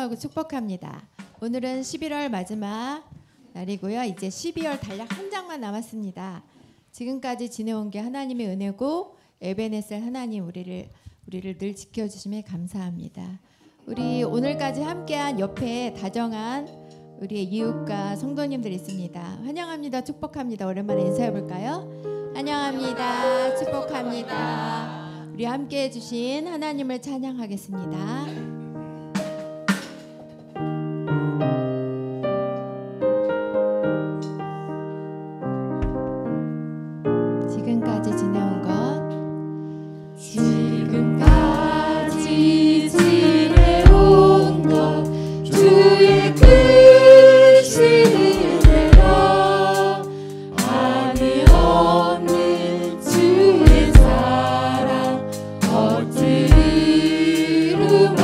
환영하고 축복합니다. 오늘은 11월 마지막 날이고요. 이제 12월 단락 한 장만 남았습니다. 지금까지 지내온 게 하나님의 은혜고 에베네셀 하나님 우리를 늘 지켜주심에 감사합니다. 우리 오늘까지 함께한 옆에 다정한 우리의 이웃과 성도님들 있습니다. 환영합니다. 축복합니다. 오랜만에 인사해 볼까요? 환영합니다. 축복합니다. 우리 함께해 주신 하나님을 찬양하겠습니다. 지금까지 지내온 것 주의 크신 은혜로 아니 없는 주의 사랑 어찌 이루마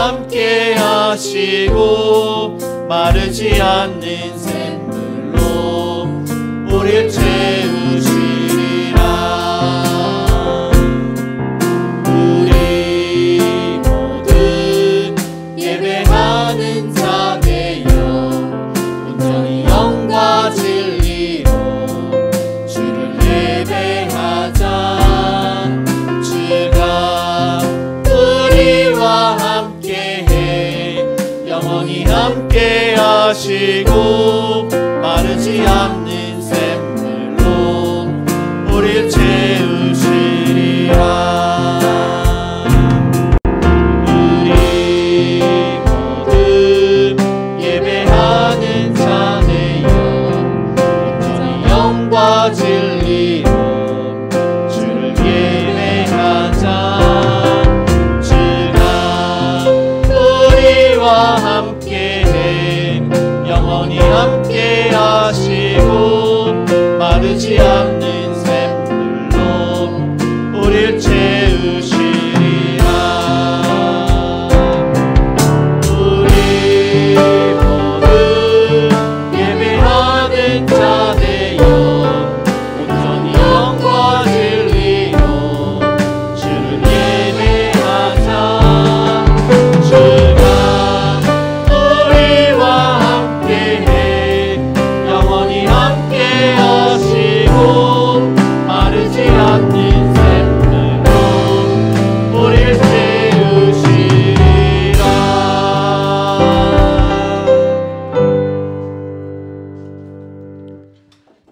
함께 하시고 마르지 않는 샘물로 우릴 채우시리라. 우리 모두 예배하는 자 되어 온전히 영과 진리로 주를 예배하자. 주가 우리와 함께해 영원히 함께 하시고 마르지 않는 샘물로 우릴 채우시리라. 우리 모두 예배하는 자 되어 온전히 영과 진리로 주를 예배하자. 주가 우리와 함께해 영원히 함께 하시고 마르지 않는 샘물로 우릴 채우시리라. 우리 모두 예배하는 자 되어 온전히 영과 진리로 주를 예배하자. 주가 우리와 함께해 영원히 함께 하시고 마르지 않는 샘물로 우릴 채우시리라.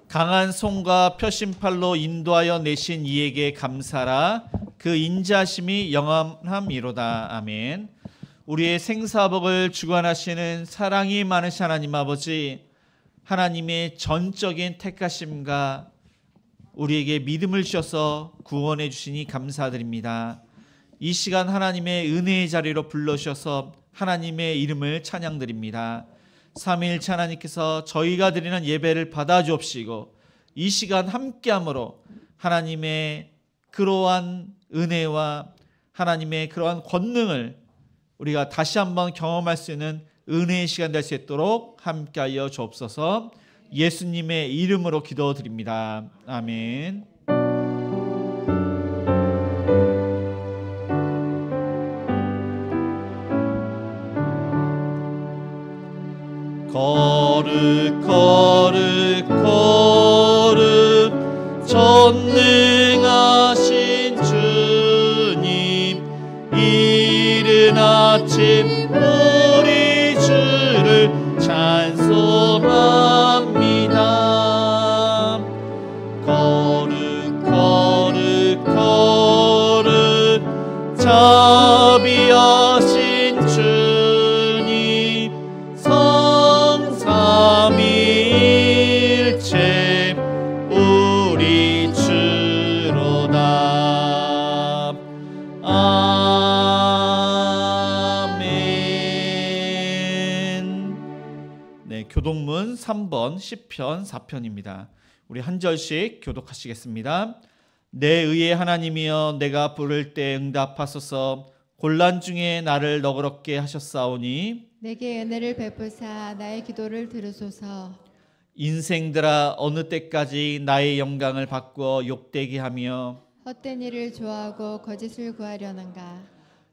강한 손과 표심팔로 인도하여 내신 이에게 감사라. 그 인자심이 영원함이로다. 아멘. 우리의 생사복을 주관하시는 사랑이 많으신 하나님 아버지, 하나님의 전적인 택하심과 우리에게 믿음을 주셔서 구원해 주시니 감사드립니다. 이 시간 하나님의 은혜의 자리로 불러주셔서 하나님의 이름을 찬양드립니다. 삼위일체 하나님께서 저희가 드리는 예배를 받아주옵시고 이 시간 함께함으로 하나님의 그러한 은혜와 하나님의 그러한 권능을 우리가 다시 한번 경험할 수 있는 은혜의 시간 될 수 있도록 함께하여 주옵소서. 예수님의 이름으로 기도드립니다. 아멘. 거룩 거룩 거룩 전능하신 주님, 이른 아침 우리 주를 찬송합니다. 거룩 거룩 거룩 자비하신 주님, 성삼위일체 우리 주로다. 아멘. 네, 교독문 3번 시편 4편입니다. 우리 한 절씩 교독하시겠습니다. 내 의의 하나님이여, 내가 부를 때 응답하소서. 곤란 중에 나를 너그럽게 하셨사오니 내게 은혜를 베푸사 나의 기도를 들으소서. 인생들아, 어느 때까지 나의 영광을 바꾸어 욕되게 하며 헛된 일을 좋아하고 거짓을 구하려는가.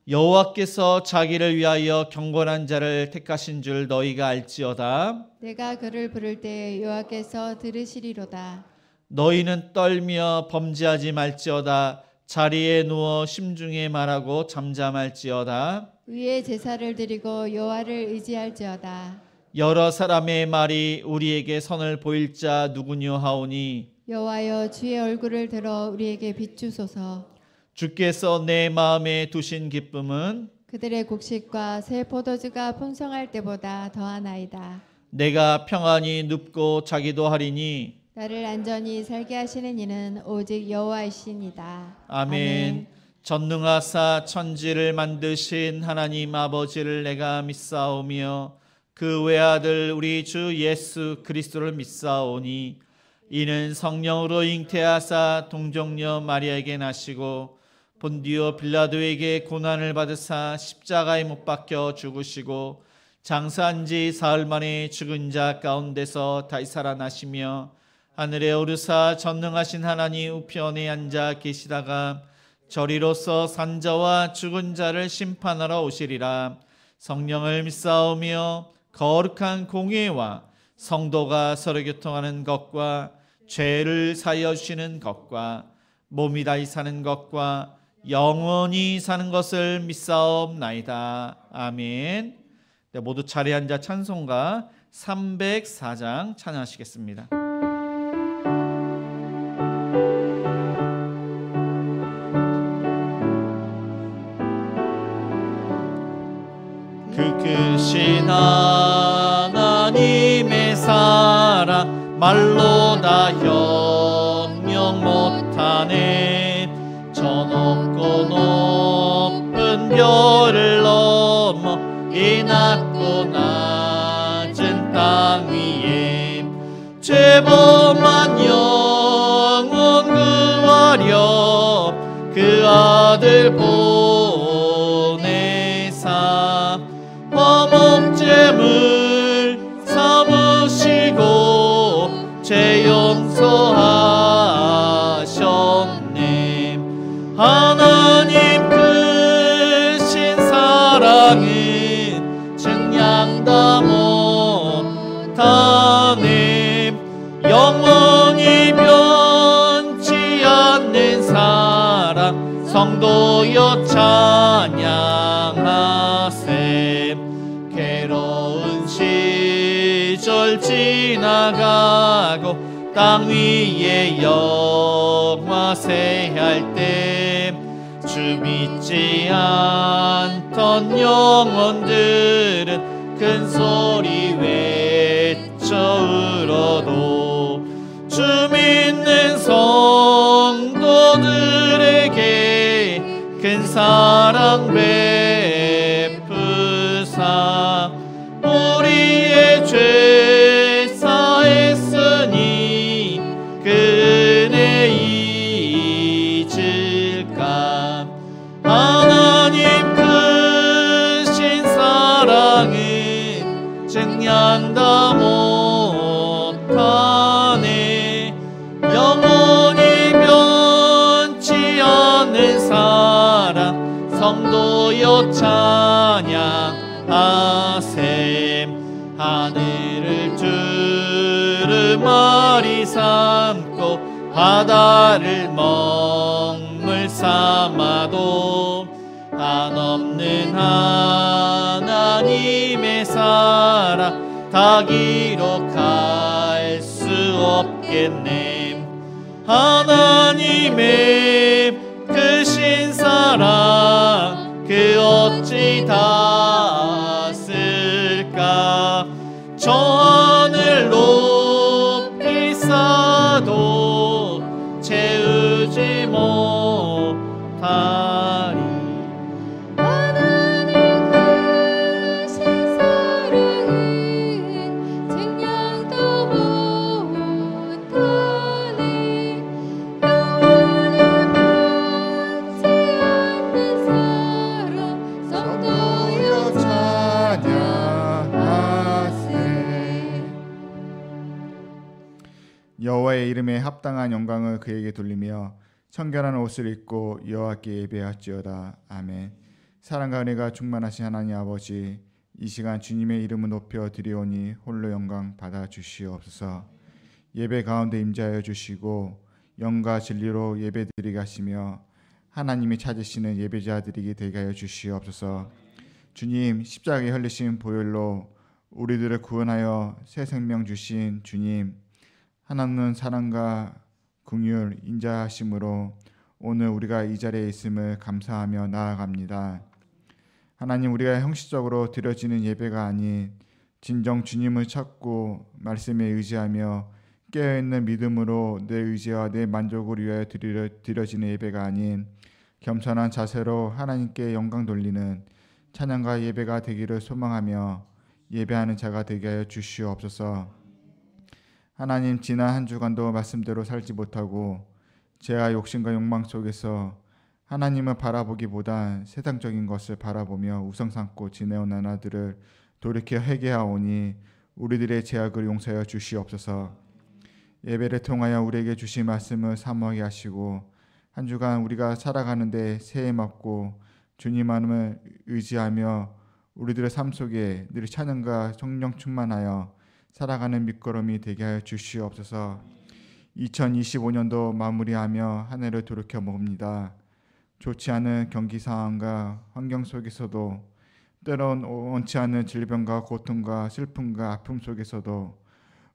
여호와께서 자기를 위하여 경건한 자를 택하신 줄 너희가 알지어다. 내가 그를 부를 때 여호와께서 들으시리로다. 너희는 떨며 범죄하지 말지어다. 자리에 누워 심중에 말하고 잠잠할지어다. 위에 제사를 드리고 여호와를 의지할지어다. 여러 사람의 말이 우리에게 선을 보일 자 누구뇨 하오니 여호와여, 주의 얼굴을 들어 우리에게 비추소서. 주께서 내 마음에 두신 기쁨은 그들의 곡식과 새 포도주가 풍성할 때보다 더하나이다. 내가 평안히 눕고 자기도 하리니 나를 안전히 살게 하시는 이는 오직 여호와이시니이다. 아멘. 전능하사 천지를 만드신 하나님 아버지를 내가 믿사오며 그 외아들 우리 주 예수 그리스도를 믿사오니 이는 성령으로 잉태하사 동정녀 마리아에게 나시고 본디오 빌라도에게 고난을 받으사 십자가에 못 박혀 죽으시고 장사한 지 사흘 만에 죽은 자 가운데서 다시 살아나시며 하늘에 오르사 전능하신 하나님 우편에 앉아 계시다가 저리로서 산자와 죽은 자를 심판하러 오시리라. 성령을 믿사오며 거룩한 공예와 성도가 서로 교통하는 것과 죄를 사하여 주시는 것과 몸이 다시 사는 것과 영원히 사는 것을 믿사옵나이다. 아멘. 네, 모두 자리에 앉아 찬송가 304장 찬양하시겠습니다. 그 크신 하나님의 사랑 말로 다 형용 못하네. 저 높고 높은 별을 넘어 이 낮고 낮은 땅 위에 죄범한 영혼 구하려 그 아들 보내사 화목제물 삼으시고 죄 용서하셨네. 하나님 크신 사랑은 증량다 못하네. 영원히 변치 않는 사랑 성도여 찬양하세. 괴로운 시절 지나가고 땅 위에 영화세할 때 주 믿지 않던 영혼들은 큰 소리 외쳐 울어도 주 믿는 성도들에게 큰 사랑 베푸사 우리의 죄 사했으니 그 은혜 잊을까. 하나님 크신 사랑은 증량다 못하네. 영원히 변치 않는 사랑 성도여 찬양하세. 하늘을 두루마리 삼고 바다를 먹물 삼아도 한없는 하나님의 사랑 다 기록할 수 없겠네. 하나님의 크신 사랑 그 어찌 다 쓸까. 저 하늘 높이 쌓아도 채우지 못하리. 하나님 크신 사랑은 증량도 못하네. 영원히 변치 않는 사랑 성도여 찬양하세. 여호와의 이름에 합당한 영광을 그에게 돌리며 청결한 옷을 입고 여호와께 예배할지어다. 아멘. 사랑과 은혜가 충만하신 하나님 아버지, 이 시간 주님의 이름을 높여 드리오니 홀로 영광 받아 주시옵소서. 예배 가운데 임재하여 주시고 영과 진리로 예배드리게 하시며 하나님이 찾으시는 예배자들이 되게 하여 주시옵소서. 주님, 십자가에 흘리신 보혈로 우리들을 구원하여 새 생명 주신 주님, 하나님은 사랑과 긍휼 인자하심으로 오늘 우리가 이 자리에 있음을 감사하며 나아갑니다. 하나님, 우리가 형식적으로 드려지는 예배가 아닌 진정 주님을 찾고 말씀에 의지하며 깨어있는 믿음으로 내 의지와 내 만족을 위하여 드려지는 예배가 아닌 겸손한 자세로 하나님께 영광 돌리는 찬양과 예배가 되기를 소망하며 예배하는 자가 되게 하여 주시옵소서. 하나님, 지난 한 주간도 말씀대로 살지 못하고 죄와 욕심과 욕망 속에서 하나님을 바라보기보단 세상적인 것을 바라보며 우상 삼고 지내온 나라들을 돌이켜 회개하오니 우리들의 죄악을 용서하여 주시옵소서. 예배를 통하여 우리에게 주신 말씀을 사모하게 하시고 한 주간 우리가 살아가는데 새해 없고 주님만을 의지하며 우리들의 삶 속에 늘 찬양과 성령 충만하여 살아가는 밑거름이 되게 하여 주시옵소서. 2025년도 마무리하며 한 해를 돌이켜 봅니다. 좋지 않은 경기 상황과 환경 속에서도 때론 원치 않는 질병과 고통과 슬픔과 아픔 속에서도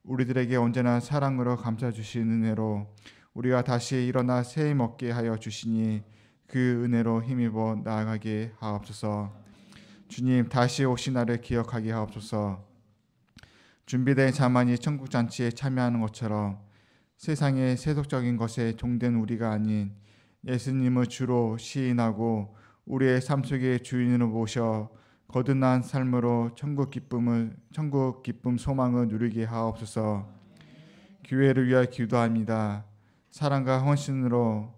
우리들에게 언제나 사랑으로 감싸주시는 은혜로 우리가 다시 일어나 새해 먹게 하여 주시니 그 은혜로 힘입어 나아가게 하옵소서. 주님, 다시 오신 날을 기억하게 하옵소서. 준비된 자만이 천국잔치에 참여하는 것처럼 세상의 세속적인 것에 종된 우리가 아닌 예수님을 주로 시인하고 우리의 삶 속의 주인으로 모셔 거듭난 삶으로 천국 기쁨 소망을 누리게 하옵소서. 교회를 위하여 기도합니다. 사랑과 헌신으로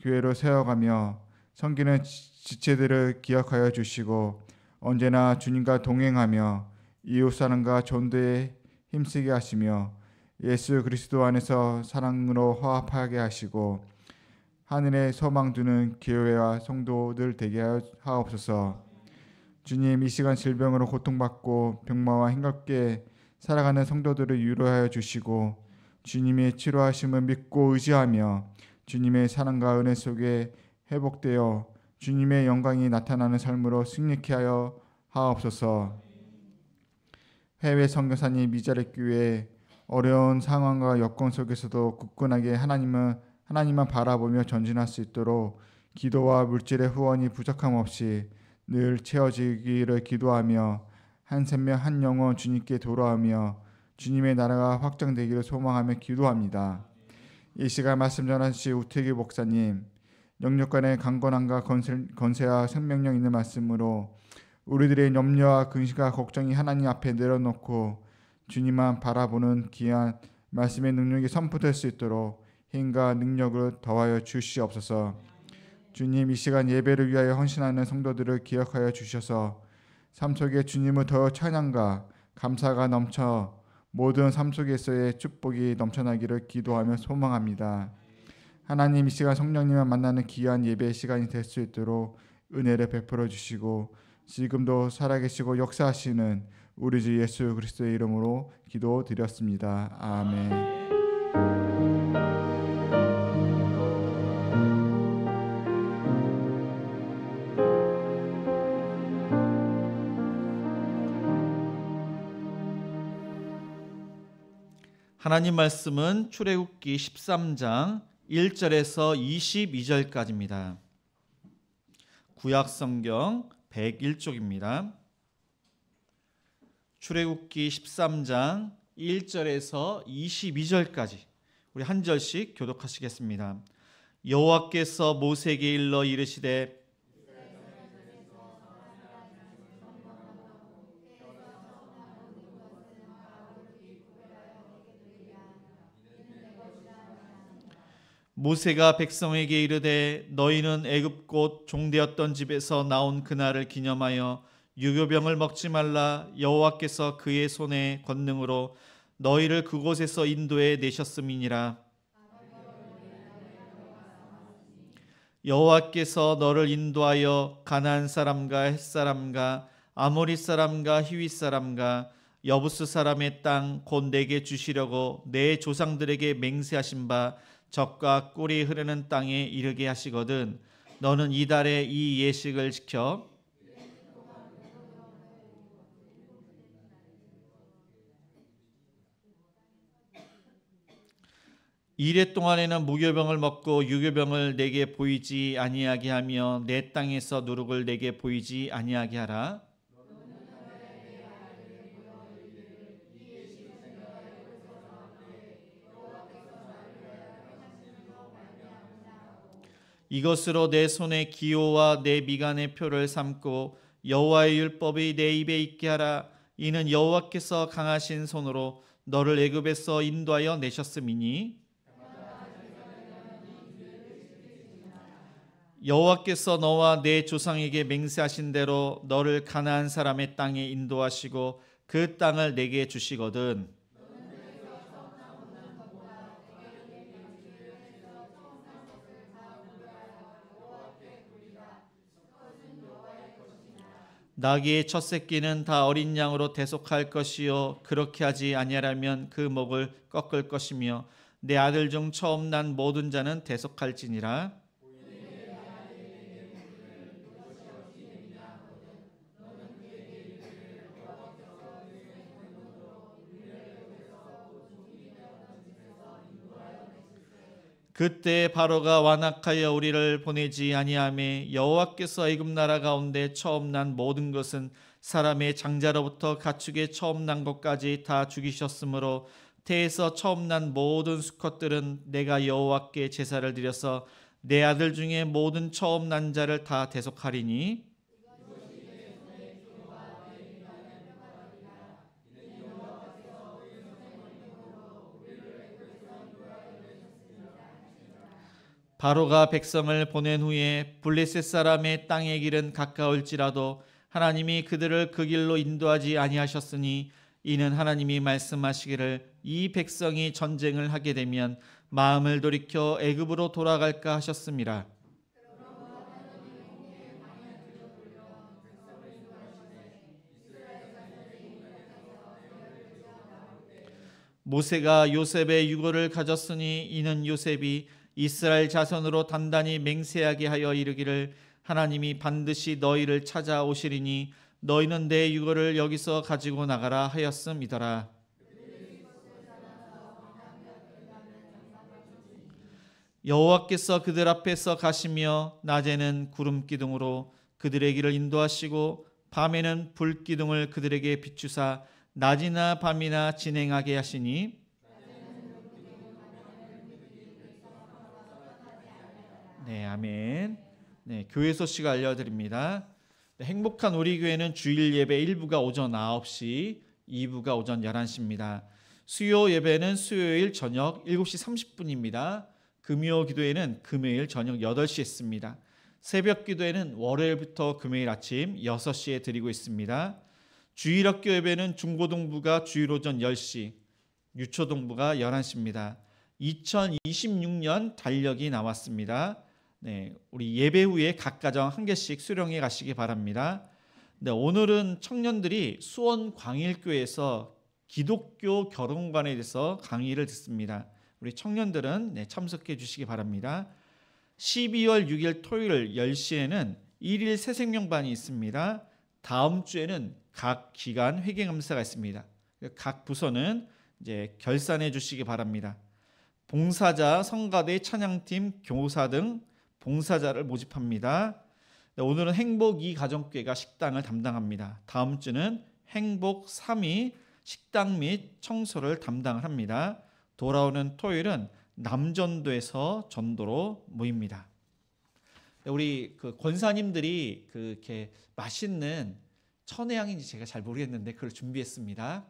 교회를 세워가며 섬기는 지체들을 기억하여 주시고 언제나 주님과 동행하며 이웃사랑과 전도에 힘쓰게 하시며 예수 그리스도 안에서 사랑으로 화합하게 하시고 하늘에 소망 두는 교회와 성도들 되게 하옵소서. 주님, 이 시간 질병으로 고통받고 병마와 힘겹게 살아가는 성도들을 위로하여 주시고 주님의 치료하심을 믿고 의지하며 주님의 사랑과 은혜 속에 회복되어 주님의 영광이 나타나는 삶으로 승리케 하여 하옵소서. 해외 선교사님 미자립 교회 어려운 상황과 여건 속에서도 굳건하게 하나님만 바라보며 전진할 수 있도록 기도와 물질의 후원이 부족함 없이 늘 채워지기를 기도하며 한 생명 한 영혼 주님께 돌아오며 주님의 나라가 확장되기를 소망하며 기도합니다. 이 시간 말씀 전하신 우태기 목사님 영육간의 강건함과 건세와 생명력 있는 말씀으로 우리들의 염려와 근심과 걱정이 하나님 앞에 내려놓고 주님만 바라보는 귀한 말씀의 능력이 선포될 수 있도록 힘과 능력을 더하여 주시옵소서. 주님, 이 시간 예배를 위하여 헌신하는 성도들을 기억하여 주셔서 삶 속에 주님을 더 찬양과 감사가 넘쳐 모든 삶 속에서의 축복이 넘쳐나기를 기도하며 소망합니다. 하나님, 이 시간 성령님을 만나는 귀한 예배의 시간이 될 수 있도록 은혜를 베풀어 주시고 지금도 살아계시고 역사하시는 우리 주 예수 그리스도의 이름으로 기도드렸습니다. 아멘. 하나님 말씀은 출애굽기 13장 1절에서 22절까지입니다. 구약 성경 101쪽입니다. 출애굽기 13장 1절에서 22절까지 우리 한 절씩 교독하시겠습니다. 여호와께서 모세에게 일러 이르시되 모세가 백성에게 이르되 너희는 애굽 곧 종되었던 집에서 나온 그날을 기념하여 유교병을 먹지 말라. 여호와께서 그의 손의 권능으로 너희를 그곳에서 인도해 내셨음이니라. 여호와께서 너를 인도하여 가나안 사람과 헷 사람과 아모리 사람과 히윗 사람과 여부스 사람의 땅 곧 내게 주시려고 내 조상들에게 맹세하신 바 젖과 꿀이 흐르는 땅에 이르게 하시거든 너는 이달에 이 예식을 지켜 이래 동안에는 무교병을 먹고 유교병을 내게 보이지 아니하게 하며 내 땅에서 누룩을 내게 보이지 아니하게 하라. 이것으로 내 손의 기호와 내 미간의 표를 삼고 여호와의 율법이 내 입에 있게 하라. 이는 여호와께서 강하신 손으로 너를 애굽에서 인도하여 내셨음이니 여호와께서 너와 내 조상에게 맹세하신 대로 너를 가나안 사람의 땅에 인도하시고 그 땅을 내게 주시거든 나귀의 첫 새끼는 다 어린 양으로 대속할 것이요 그렇게 하지 아니하라면 그 목을 꺾을 것이며 내 아들 중 처음 난 모든 자는 대속할지니라. 그때 바로가 완악하여 우리를 보내지 아니하매 여호와께서 애굽 나라 가운데 처음 난 모든 것은 사람의 장자로부터 가축의 처음 난 것까지 다 죽이셨으므로 태에서 처음 난 모든 수컷들은 내가 여호와께 제사를 드려서 내 아들 중에 모든 처음 난 자를 다 대속하리니 바로가 백성을 보낸 후에 블레셋 사람의 땅의 길은 가까울지라도 하나님이 그들을 그 길로 인도하지 아니하셨으니 이는 하나님이 말씀하시기를 이 백성이 전쟁을 하게 되면 마음을 돌이켜 애굽으로 돌아갈까 하셨음이라. 모세가 요셉의 유고를 가졌으니 이는 요셉이 이스라엘 자손으로 단단히 맹세하게 하여 이르기를 하나님이 반드시 너희를 찾아오시리니 너희는 내 유고를 여기서 가지고 나가라 하였음이더라. 여호와께서 그들 앞에서 가시며 낮에는 구름 기둥으로 그들의 길을 인도하시고 밤에는 불 기둥을 그들에게 비추사 낮이나 밤이나 진행하게 하시니 네, 아멘. 네, 교회 소식 알려드립니다. 네, 행복한 우리 교회는 주일 예배 1부가 오전 9시, 2부가 오전 11시입니다. 수요 예배는 수요일 저녁 7시 30분입니다. 금요 기도회는 금요일 저녁 8시에 있습니다. 새벽 기도회는 월요일부터 금요일 아침 6시에 드리고 있습니다. 주일학교 예배는 중고등부가 주일 오전 10시, 유초동부가 11시입니다. 2026년 달력이 나왔습니다. 네, 우리 예배 후에 각 가정 한 개씩 수령해 가시기 바랍니다. 네, 오늘은 청년들이 수원 광일교회에서 기독교 결혼관에 대해서 강의를 듣습니다. 우리 청년들은 참석해 주시기 바랍니다. 12월 6일 토요일 10시에는 1일 새생명반이 있습니다. 다음 주에는 각 기관 회계감사가 있습니다. 각 부서는 이제 결산해 주시기 바랍니다. 봉사자, 성가대, 찬양팀, 교사 등 봉사자를 모집합니다. 오늘은 행복 2 가정교회가 식당을 담당합니다. 다음 주는 행복 3이 식당 및 청소를 담당을 합니다. 돌아오는 토요일은 남전도에서 전도로 모입니다. 우리 그 권사님들이 그렇게 맛있는 천혜향인지 제가 잘 모르겠는데 그걸 준비했습니다.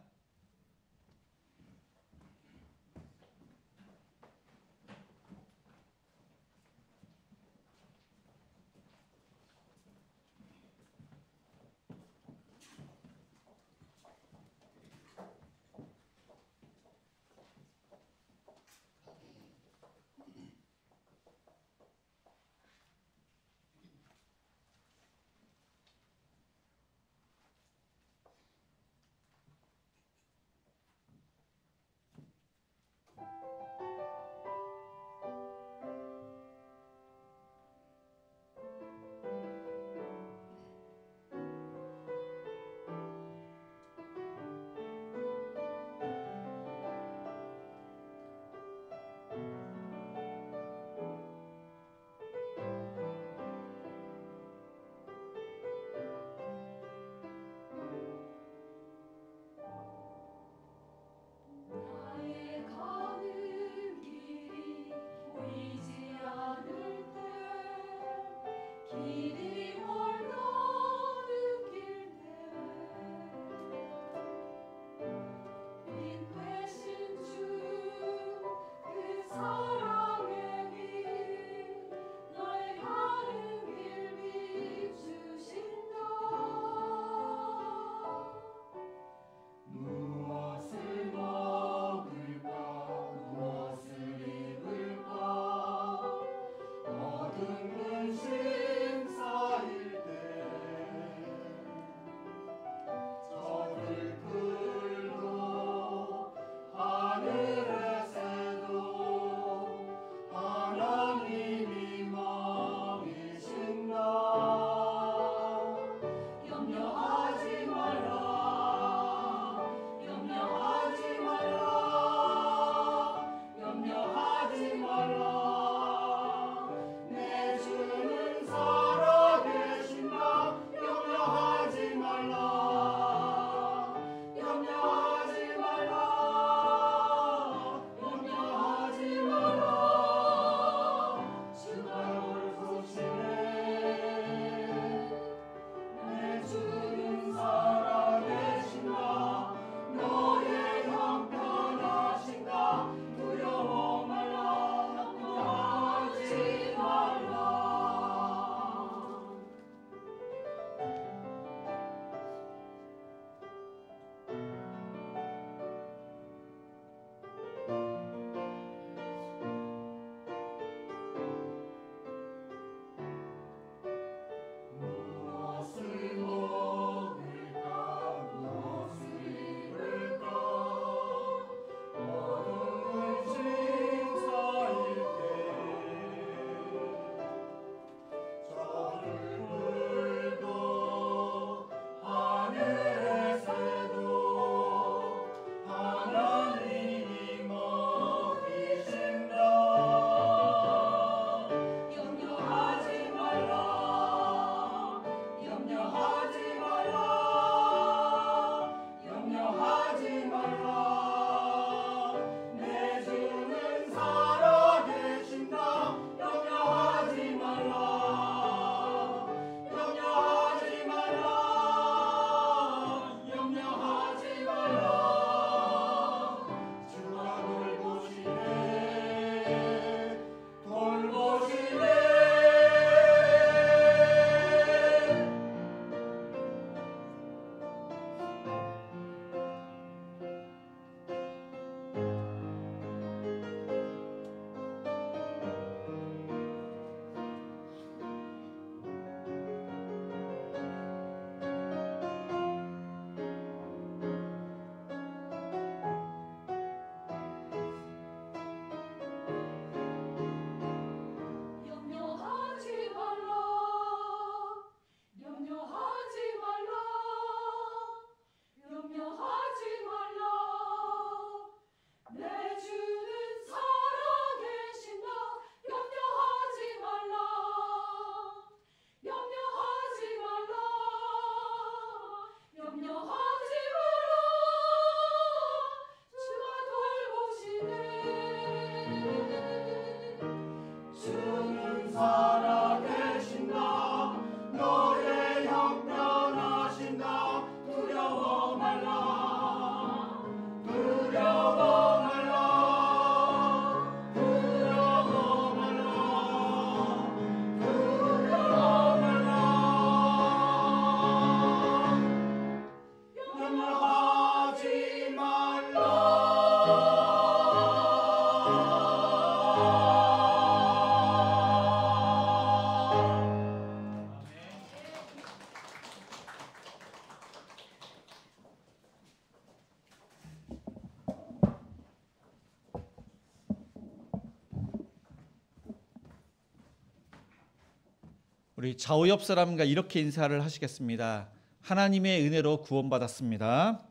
우리 좌우 옆 사람과 이렇게 인사를 하시겠습니다. 하나님의 은혜로 구원받았습니다.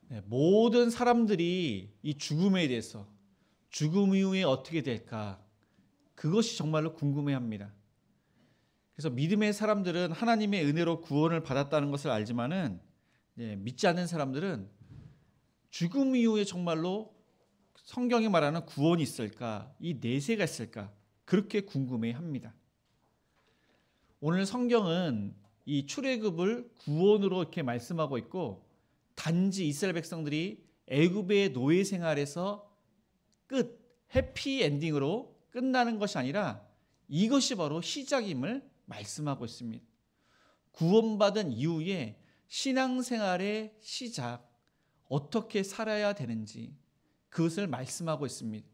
네, 모든 사람들이 이 죽음에 대해서, 죽음 이후에 어떻게 될까, 그것이 정말로 궁금해합니다. 그래서 믿음의 사람들은 하나님의 은혜로 구원을 받았다는 것을 알지만은 믿지 않는 사람들은 죽음 이후에 정말로 성경이 말하는 구원이 있을까, 이 내세가 있을까, 그렇게 궁금해합니다. 오늘 성경은 이 출애굽을 구원으로 이렇게 말씀하고 있고, 단지 이스라엘 백성들이 애굽의 노예 생활에서 해피 엔딩으로 끝나는 것이 아니라 이것이 바로 시작임을 말씀하고 있습니다. 구원받은 이후에 신앙생활의 시작, 어떻게 살아야 되는지 그것을 말씀하고 있습니다.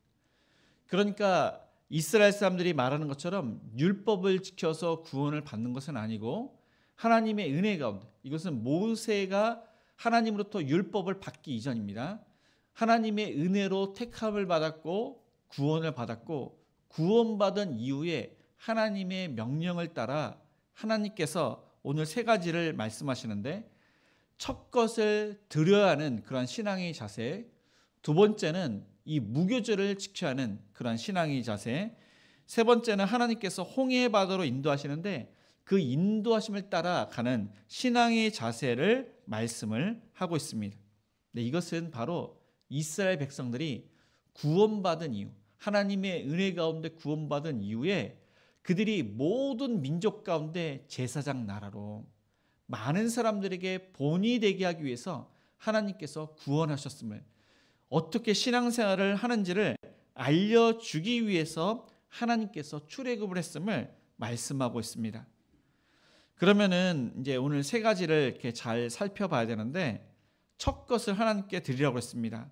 그러니까 이스라엘 사람들이 말하는 것처럼 율법을 지켜서 구원을 받는 것은 아니고, 하나님의 은혜 가운데, 이것은 모세가 하나님으로부터 율법을 받기 이전입니다. 하나님의 은혜로 택함을 받았고 구원을 받았고, 구원받은 이후에 하나님의 명령을 따라 하나님께서 오늘 세 가지를 말씀하시는데, 첫 것을 드려야 하는 그러한 신앙의 자세, 두 번째는 이 무교절을 지켜야 하는 그러한 신앙의 자세, 세 번째는 하나님께서 홍해 바다로 인도하시는데 그 인도하심을 따라가는 신앙의 자세를 말씀을 하고 있습니다. 네, 이것은 바로 이스라엘 백성들이 구원받은 이후, 하나님의 은혜 가운데 구원받은 이후에 그들이 모든 민족 가운데 제사장 나라로 많은 사람들에게 본이 되게 하기 위해서 하나님께서 구원하셨음을, 어떻게 신앙생활을 하는지를 알려주기 위해서 하나님께서 출애굽을 했음을 말씀하고 있습니다. 그러면은 이제 오늘 세 가지를 이렇게 잘 살펴봐야 되는데, 첫 것을 하나님께 드리라고 했습니다.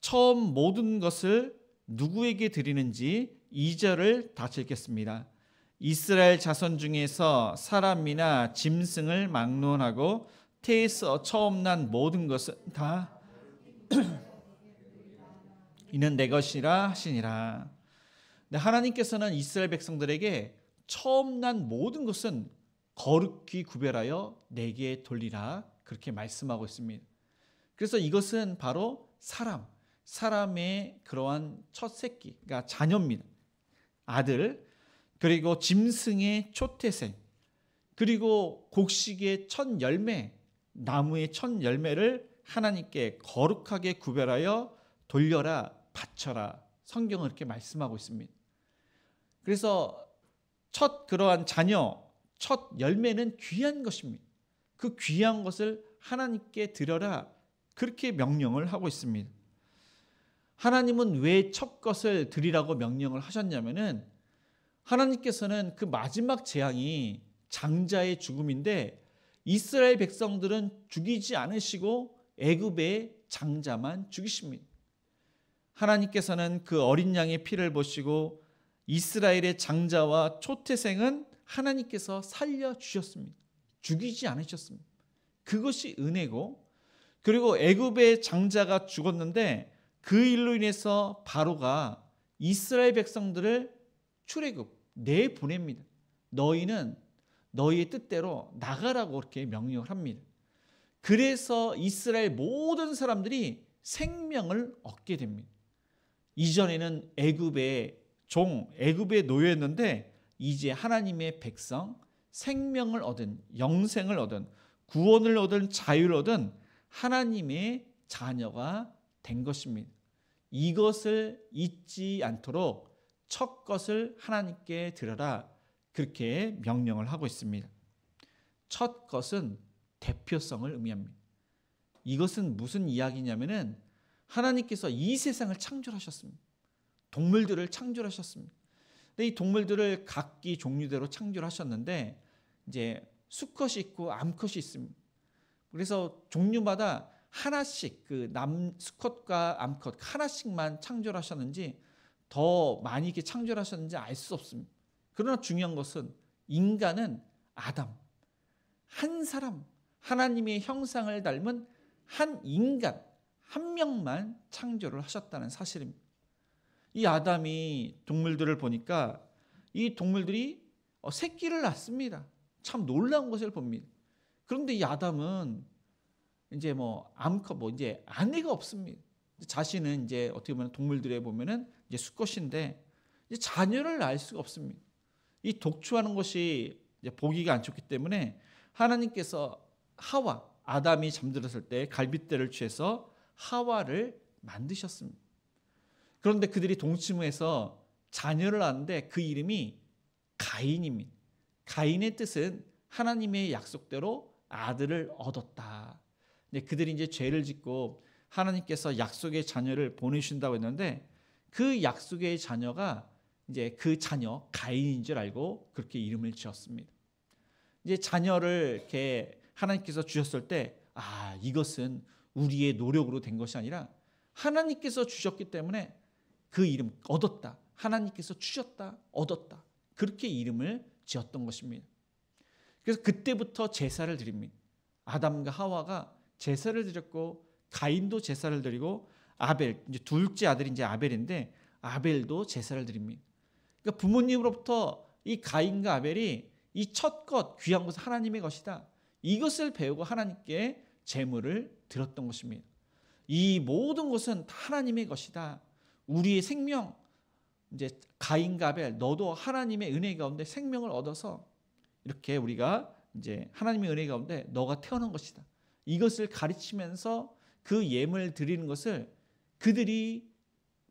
처음 모든 것을 누구에게 드리는지 2절을 다시 읽겠습니다. 이스라엘 자손 중에서 사람이나 짐승을 막론하고 태에서 처음 난 모든 것은 다 이는 내 것이라 하시니라. 하나님께서는 이스라엘 백성들에게 처음 난 모든 것은 거룩히 구별하여 내게 돌리라, 그렇게 말씀하고 있습니다. 그래서 이것은 바로 사람의 그러한 첫 새끼, 그러니까 자녀입니다. 아들, 그리고 짐승의 초태생, 그리고 곡식의 첫 열매, 나무의 첫 열매를 하나님께 거룩하게 구별하여 돌려라, 바쳐라, 성경은 이렇게 말씀하고 있습니다. 그래서 첫 그러한 자녀, 첫 열매는 귀한 것입니다. 그 귀한 것을 하나님께 드려라, 그렇게 명령을 하고 있습니다. 하나님은 왜 첫 것을 드리라고 명령을 하셨냐면은, 하나님께서는 그 마지막 재앙이 장자의 죽음인데 이스라엘 백성들은 죽이지 않으시고 애굽의 장자만 죽이십니다. 하나님께서는 그 어린 양의 피를 보시고 이스라엘의 장자와 초태생은 하나님께서 살려주셨습니다. 죽이지 않으셨습니다. 그것이 은혜고, 그리고 애굽의 장자가 죽었는데 그 일로 인해서 바로가 이스라엘 백성들을 출애굽 내보냅니다. 너희는 너희의 뜻대로 나가라고 그렇게 명령을 합니다. 그래서 이스라엘 모든 사람들이 생명을 얻게 됩니다. 이전에는 애굽의 종, 애굽의 노예였는데 이제 하나님의 백성, 생명을 얻은, 영생을 얻은, 구원을 얻은, 자유를 얻은 하나님의 자녀가 된 것입니다. 이것을 잊지 않도록 첫 것을 하나님께 드려라, 그렇게 명령을 하고 있습니다. 첫 것은 대표성을 의미합니다. 이것은 무슨 이야기냐면은 하나님께서 이 세상을 창조하셨습니다. 동물들을 창조하셨습니다. 근데 이 동물들을 각기 종류대로 창조하셨는데 이제 수컷이 있고 암컷이 있습니다. 그래서 종류마다 하나씩, 그 수컷과 암컷 하나씩만 창조하셨는지 더 많이 이렇게 창조하셨는지 알 수 없습니다. 그러나 중요한 것은 인간은 아담, 한 사람, 하나님의 형상을 닮은 한 인간, 한 명만 창조를 하셨다는 사실입니다. 이 아담이 동물들을 보니까 이 동물들이 새끼를 낳습니다. 참 놀라운 것을 봅니다. 그런데 이 아담은 이제 암컷 이제 아내가 없습니다. 자신은 이제 어떻게 보면 동물들에 보면은 이제 수컷인데 이제 자녀를 낳을 수가 없습니다. 이 독초하는 것이 이제 보기가 안 좋기 때문에 하나님께서 아담이 잠들었을 때 갈빗대를 취해서 하와를 만드셨습니다. 그런데 그들이 동침해서 자녀를 낳았는데 그 이름이 가인입니다. 가인의 뜻은 하나님의 약속대로 아들을 얻었다. 그들이 이제 죄를 짓고 하나님께서 약속의 자녀를 보내주신다고 했는데 그 약속의 자녀가 이제 그 자녀 가인인 줄 알고 그렇게 이름을 지었습니다. 이제 자녀를 이렇게 하나님께서 주셨을 때 이것은 우리의 노력으로 된 것이 아니라 하나님께서 주셨기 때문에 그 이름 얻었다. 하나님께서 주셨다. 얻었다. 그렇게 이름을 지었던 것입니다. 그래서 그때부터 제사를 드립니다. 아담과 하와가 제사를 드렸고 가인도 제사를 드리고 아벨, 이제 둘째 아들이 이제 아벨인데 아벨도 제사를 드립니다. 그러니까 부모님으로부터 이 가인과 아벨이 이 첫 것, 귀한 것은 하나님의 것이다. 이것을 배우고 하나님께 제물을 드렸던 것입니다. 이 모든 것은 다 하나님의 것이다. 우리의 생명, 이제 가인과 아벨, 너도 하나님의 은혜 가운데 생명을 얻어서 이렇게 우리가 이제 하나님의 은혜 가운데 너가 태어난 것이다. 이것을 가르치면서 그 예물을 드리는 것을 그들이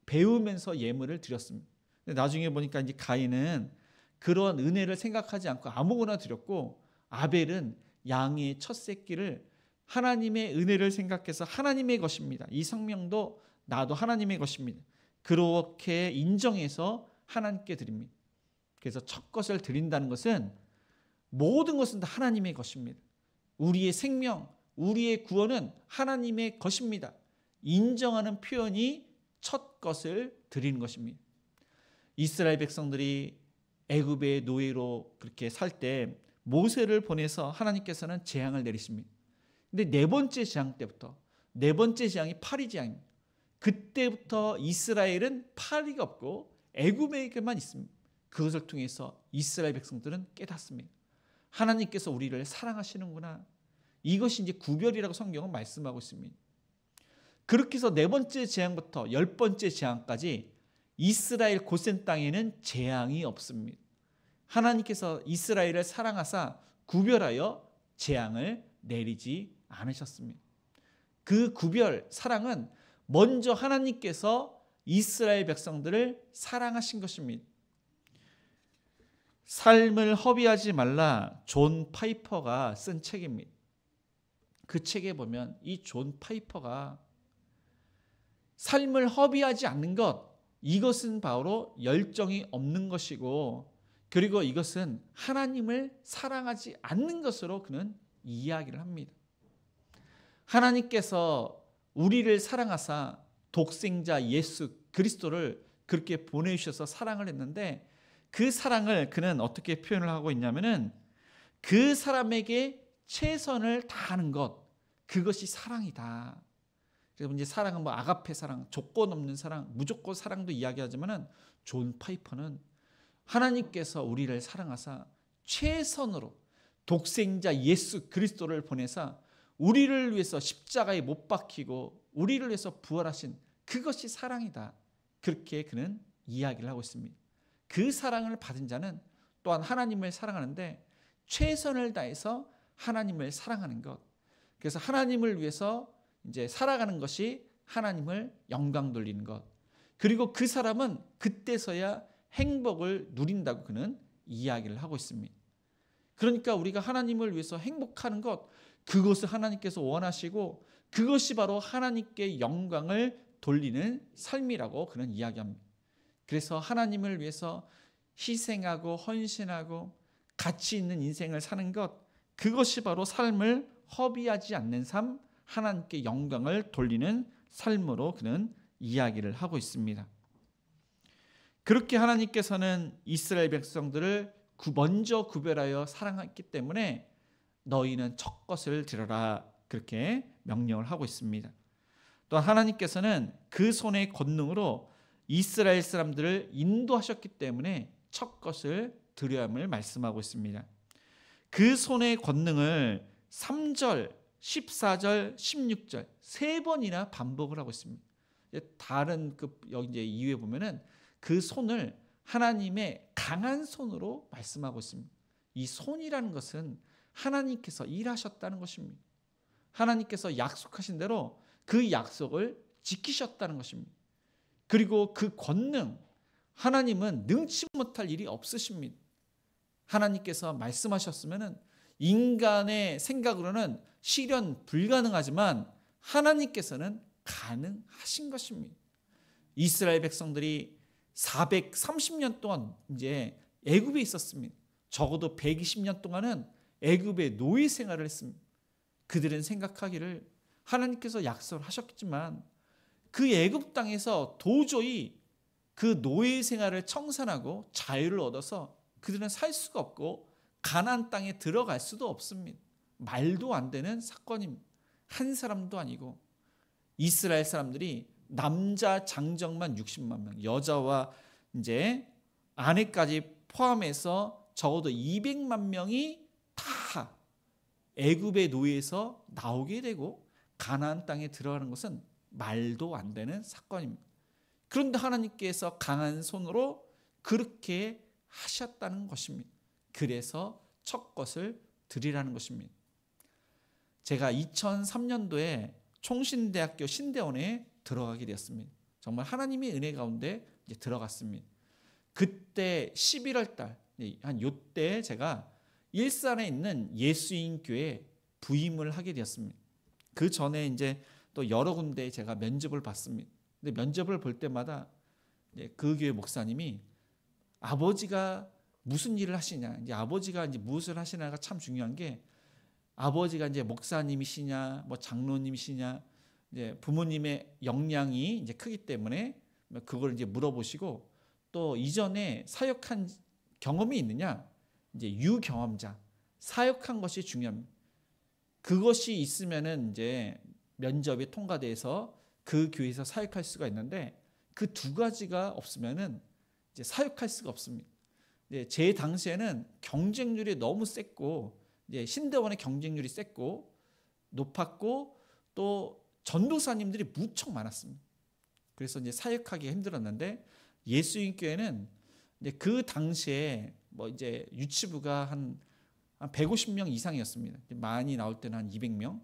배우면서 예물을 드렸습니다. 근데 나중에 보니까 이제 가인은 그런 은혜를 생각하지 않고 아무거나 드렸고 아벨은 양의 첫 새끼를 하나님의 은혜를 생각해서 하나님의 것입니다. 이 생명도 나도 하나님의 것입니다. 그렇게 인정해서 하나님께 드립니다. 그래서 첫 것을 드린다는 것은 모든 것은 다 하나님의 것입니다. 우리의 생명, 우리의 구원은 하나님의 것입니다. 인정하는 표현이 첫 것을 드리는 것입니다. 이스라엘 백성들이 애굽의 노예로 그렇게 살 때 모세를 보내서 하나님께서는 재앙을 내리십니다. 근데 네 번째 재앙 때부터, 네 번째 재앙이 파리 재앙입니다. 그때부터 이스라엘은 파리가 없고 애굽에게만 있습니다. 그것을 통해서 이스라엘 백성들은 깨닫습니다. 하나님께서 우리를 사랑하시는구나. 이것이 이제 구별이라고 성경은 말씀하고 있습니다. 그렇게 해서 네 번째 재앙부터 열 번째 재앙까지 이스라엘 고센 땅에는 재앙이 없습니다. 하나님께서 이스라엘을 사랑하사 구별하여 재앙을 내리지 않으셨습니다. 그 구별, 사랑은 먼저 하나님께서 이스라엘 백성들을 사랑하신 것입니다. 삶을 허비하지 말라, 존 파이퍼가 쓴 책입니다. 그 책에 보면 이 존 파이퍼가 삶을 허비하지 않는 것, 이것은 바로 열정이 없는 것이고, 그리고 이것은 하나님을 사랑하지 않는 것으로 그는 이야기를 합니다. 하나님께서 우리를 사랑하사 독생자 예수 그리스도를 그렇게 보내주셔서 사랑을 했는데, 그 사랑을 그는 어떻게 표현을 하고 있냐면은 그 사람에게 최선을 다하는 것, 그것이 사랑이다. 그래서 이제 사랑은 아가페 사랑, 조건 없는 사랑, 무조건 사랑도 이야기하지만은 존 파이퍼는 하나님께서 우리를 사랑하사 최선으로 독생자 예수 그리스도를 보내사 우리를 위해서 십자가에 못 박히고 우리를 위해서 부활하신 그것이 사랑이다. 그렇게 그는 이야기를 하고 있습니다. 그 사랑을 받은 자는 또한 하나님을 사랑하는데 최선을 다해서 하나님을 사랑하는 것. 그래서 하나님을 위해서 이제 살아가는 것이 하나님을 영광 돌리는 것. 그리고 그 사람은 그때서야 행복을 누린다고 그는 이야기를 하고 있습니다. 그러니까 우리가 하나님을 위해서 행복하는 것, 그것을 하나님께서 원하시고 그것이 바로 하나님께 영광을 돌리는 삶이라고 그는 이야기합니다. 그래서 하나님을 위해서 희생하고 헌신하고 가치 있는 인생을 사는 것, 그것이 바로 삶을 허비하지 않는 삶, 하나님께 영광을 돌리는 삶으로 그는 이야기를 하고 있습니다. 그렇게 하나님께서는 이스라엘 백성들을 먼저 구별하여 사랑했기 때문에 너희는 첫 것을 드려라, 그렇게 명령을 하고 있습니다. 또 하나님께서는 그 손의 권능으로 이스라엘 사람들을 인도하셨기 때문에 첫 것을 드려야 함을 말씀하고 있습니다. 그 손의 권능을 3절, 14절, 16절 세 번이나 반복을 하고 있습니다. 다른 여기 이제 이후에 보면은 그 손을 하나님의 강한 손으로 말씀하고 있습니다. 이 손이라는 것은 하나님께서 일하셨다는 것입니다. 하나님께서 약속하신 대로 그 약속을 지키셨다는 것입니다. 그리고 그 권능, 하나님은 능치 못할 일이 없으십니다. 하나님께서 말씀하셨으면 인간의 생각으로는 실현 불가능하지만 하나님께서는 가능하신 것입니다. 이스라엘 백성들이 430년 동안 이제 애굽에 있었습니다. 적어도 120년 동안은 애굽의 노예 생활을 했습니다. 그들은 생각하기를 하나님께서 약속을 하셨지만 그 애굽 땅에서 도저히 그 노예 생활을 청산하고 자유를 얻어서 그들은 살 수가 없고 가나안 땅에 들어갈 수도 없습니다. 말도 안 되는 사건입니다. 한 사람도 아니고 이스라엘 사람들이 남자 장정만 60만 명, 여자와 이제 아내까지 포함해서 적어도 200만 명이 다 애굽의 노예에서 나오게 되고 가나안 땅에 들어가는 것은 말도 안 되는 사건입니다. 그런데 하나님께서 강한 손으로 그렇게 하셨다는 것입니다. 그래서 첫 것을 드리라는 것입니다. 제가 2003년도에 총신대학교 신대원에 들어가게 되었습니다. 정말 하나님의 은혜 가운데 이제 들어갔습니다. 그때 11월 달, 한 요때 제가 일산에 있는 예수인교회에 부임을 하게 되었습니다. 그 전에 이제 또 여러 군데 제가 면접을 봤습니다. 근데 면접을 볼 때마다 그 교회 목사님이 아버지가 무슨 일을 하시냐, 이제 아버지가 이제 무엇을 하시냐가 참 중요한 게 아버지가 이제 목사님이시냐, 뭐 장로님이시냐, 이제 부모님의 역량이 이제 크기 때문에 그걸 이제 물어보시고 또 이전에 사역한 경험이 있느냐, 이제 유경험자, 사역한 것이 중요합니다. 그것이 있으면은 이제 면접에 통과돼서 그 교회에서 사역할 수가 있는데 그 두 가지가 없으면은 이제 사역할 수가 없습니다. 제 당시에는 경쟁률이 너무 셌고 이제 신대원의 경쟁률이 셌고 높았고 또 전도사님들이 무척 많았습니다. 그래서 이제 사역하기 힘들었는데 예수인교회는 이제 그 당시에 뭐 이제 유치부가 한 150명 이상이었습니다. 많이 나올 때는 한 200명.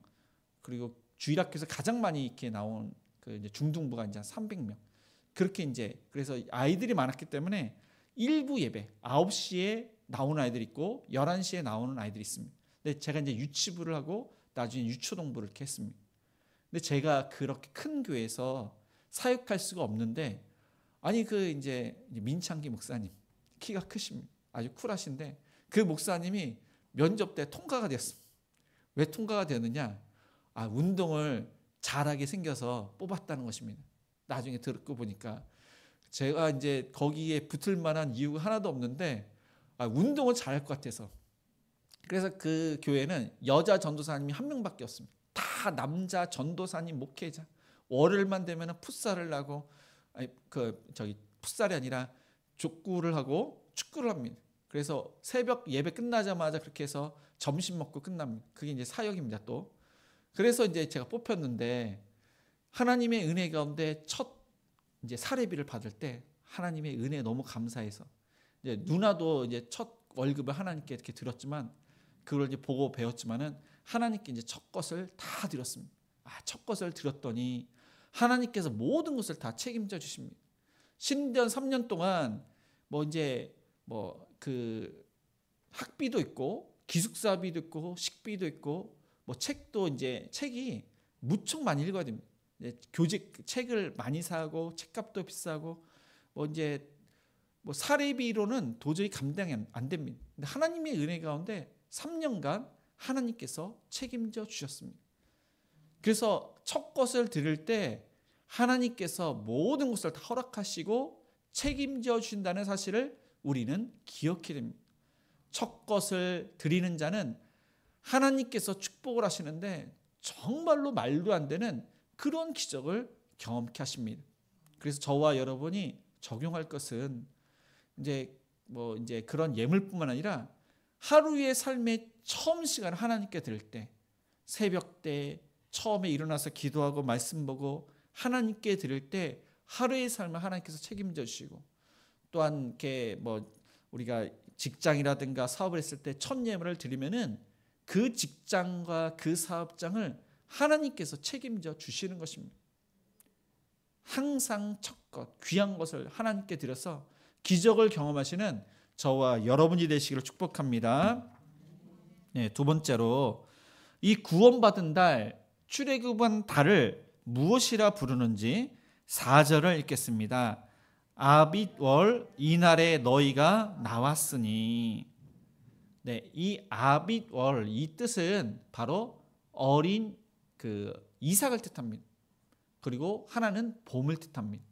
그리고 주일학교에서 가장 많이 이렇게 나온 그 이제 중등부가 이제 한 300명. 그렇게 이제 그래서 아이들이 많았기 때문에 일부 예배 9시에 나오는 아이들이 있고 11시에 나오는 아이들이 있습니다. 근데 제가 이제 유치부를 하고 나중에 유초동부를 이렇게 했습니다. 근데 제가 그렇게 큰 교회에서 사역할 수가 없는데 아니 그 이제 민창기 목사님 키가 크십니다. 아주 쿨하신데 그 목사님이 면접 때 통과가 되었습니다. 왜 통과가 되느냐? 운동을 잘하게 생겨서 뽑았다는 것입니다. 나중에 듣고 보니까 제가 이제 거기에 붙을 만한 이유가 하나도 없는데 운동을 잘할 것 같아서. 그래서 그 교회는 여자 전도사님이 한 명밖에 없습니다. 다 남자 전도사님 목회자. 월요일만 되면 풋살을 하고 풋살이 아니라 족구를 하고 축구를 합니다. 그래서 새벽 예배 끝나자마자 그렇게 해서 점심 먹고 끝납니다. 그게 이제 사역입니다, 또. 그래서 이제 제가 뽑혔는데 하나님의 은혜 가운데 첫 이제 사례비를 받을 때 하나님의 은혜 너무 감사해서 이제 누나도 이제 첫 월급을 하나님께 이렇게 드렸지만 그걸 이제 보고 배웠지만은 하나님께 이제 첫 것을 다 드렸습니다. 첫 것을 드렸더니 하나님께서 모든 것을 다 책임져 주십니다. 신대원 3년 동안 그 학비도 있고 기숙사비도 있고 식비도 있고 뭐 책도 이제 책이 무척 많이 읽어야 됩니다. 교재 책을 많이 사고 책값도 비싸고 사례비로는 도저히 감당이 안 됩니다. 근데 하나님의 은혜 가운데 3년간 하나님께서 책임져 주셨습니다. 그래서 첫 것을 드릴 때 하나님께서 모든 것을 다 허락하시고 책임져 주신다는 사실을 우리는 기억해야 됩니다. 첫 것을 드리는 자는 하나님께서 축복을 하시는데 정말로 말도 안 되는 그런 기적을 경험케 하십니다. 그래서 저와 여러분이 적용할 것은 이제 그런 예물뿐만 아니라 하루의 삶의 처음 시간 하나님께 드릴 때, 새벽 때 처음에 일어나서 기도하고 말씀 보고 하나님께 드릴 때 하루의 삶을 하나님께서 책임져 주시고, 또한 이렇게 우리가 직장이라든가 사업을 했을 때 첫 예물을 드리면은 그 직장과 그 사업장을 하나님께서 책임져 주시는 것입니다. 항상 첫 것, 귀한 것을 하나님께 드려서 기적을 경험하시는 저와 여러분이 되시기를 축복합니다. 네, 두 번째로 이 구원받은 달, 출애굽한 달을 무엇이라 부르는지 4절을 읽겠습니다. 아빗월 이날에 너희가 나왔으니. 네, 이 아빗월, 이 뜻은 바로 어린 이삭을 뜻합니다. 그리고 하나는 봄을 뜻합니다.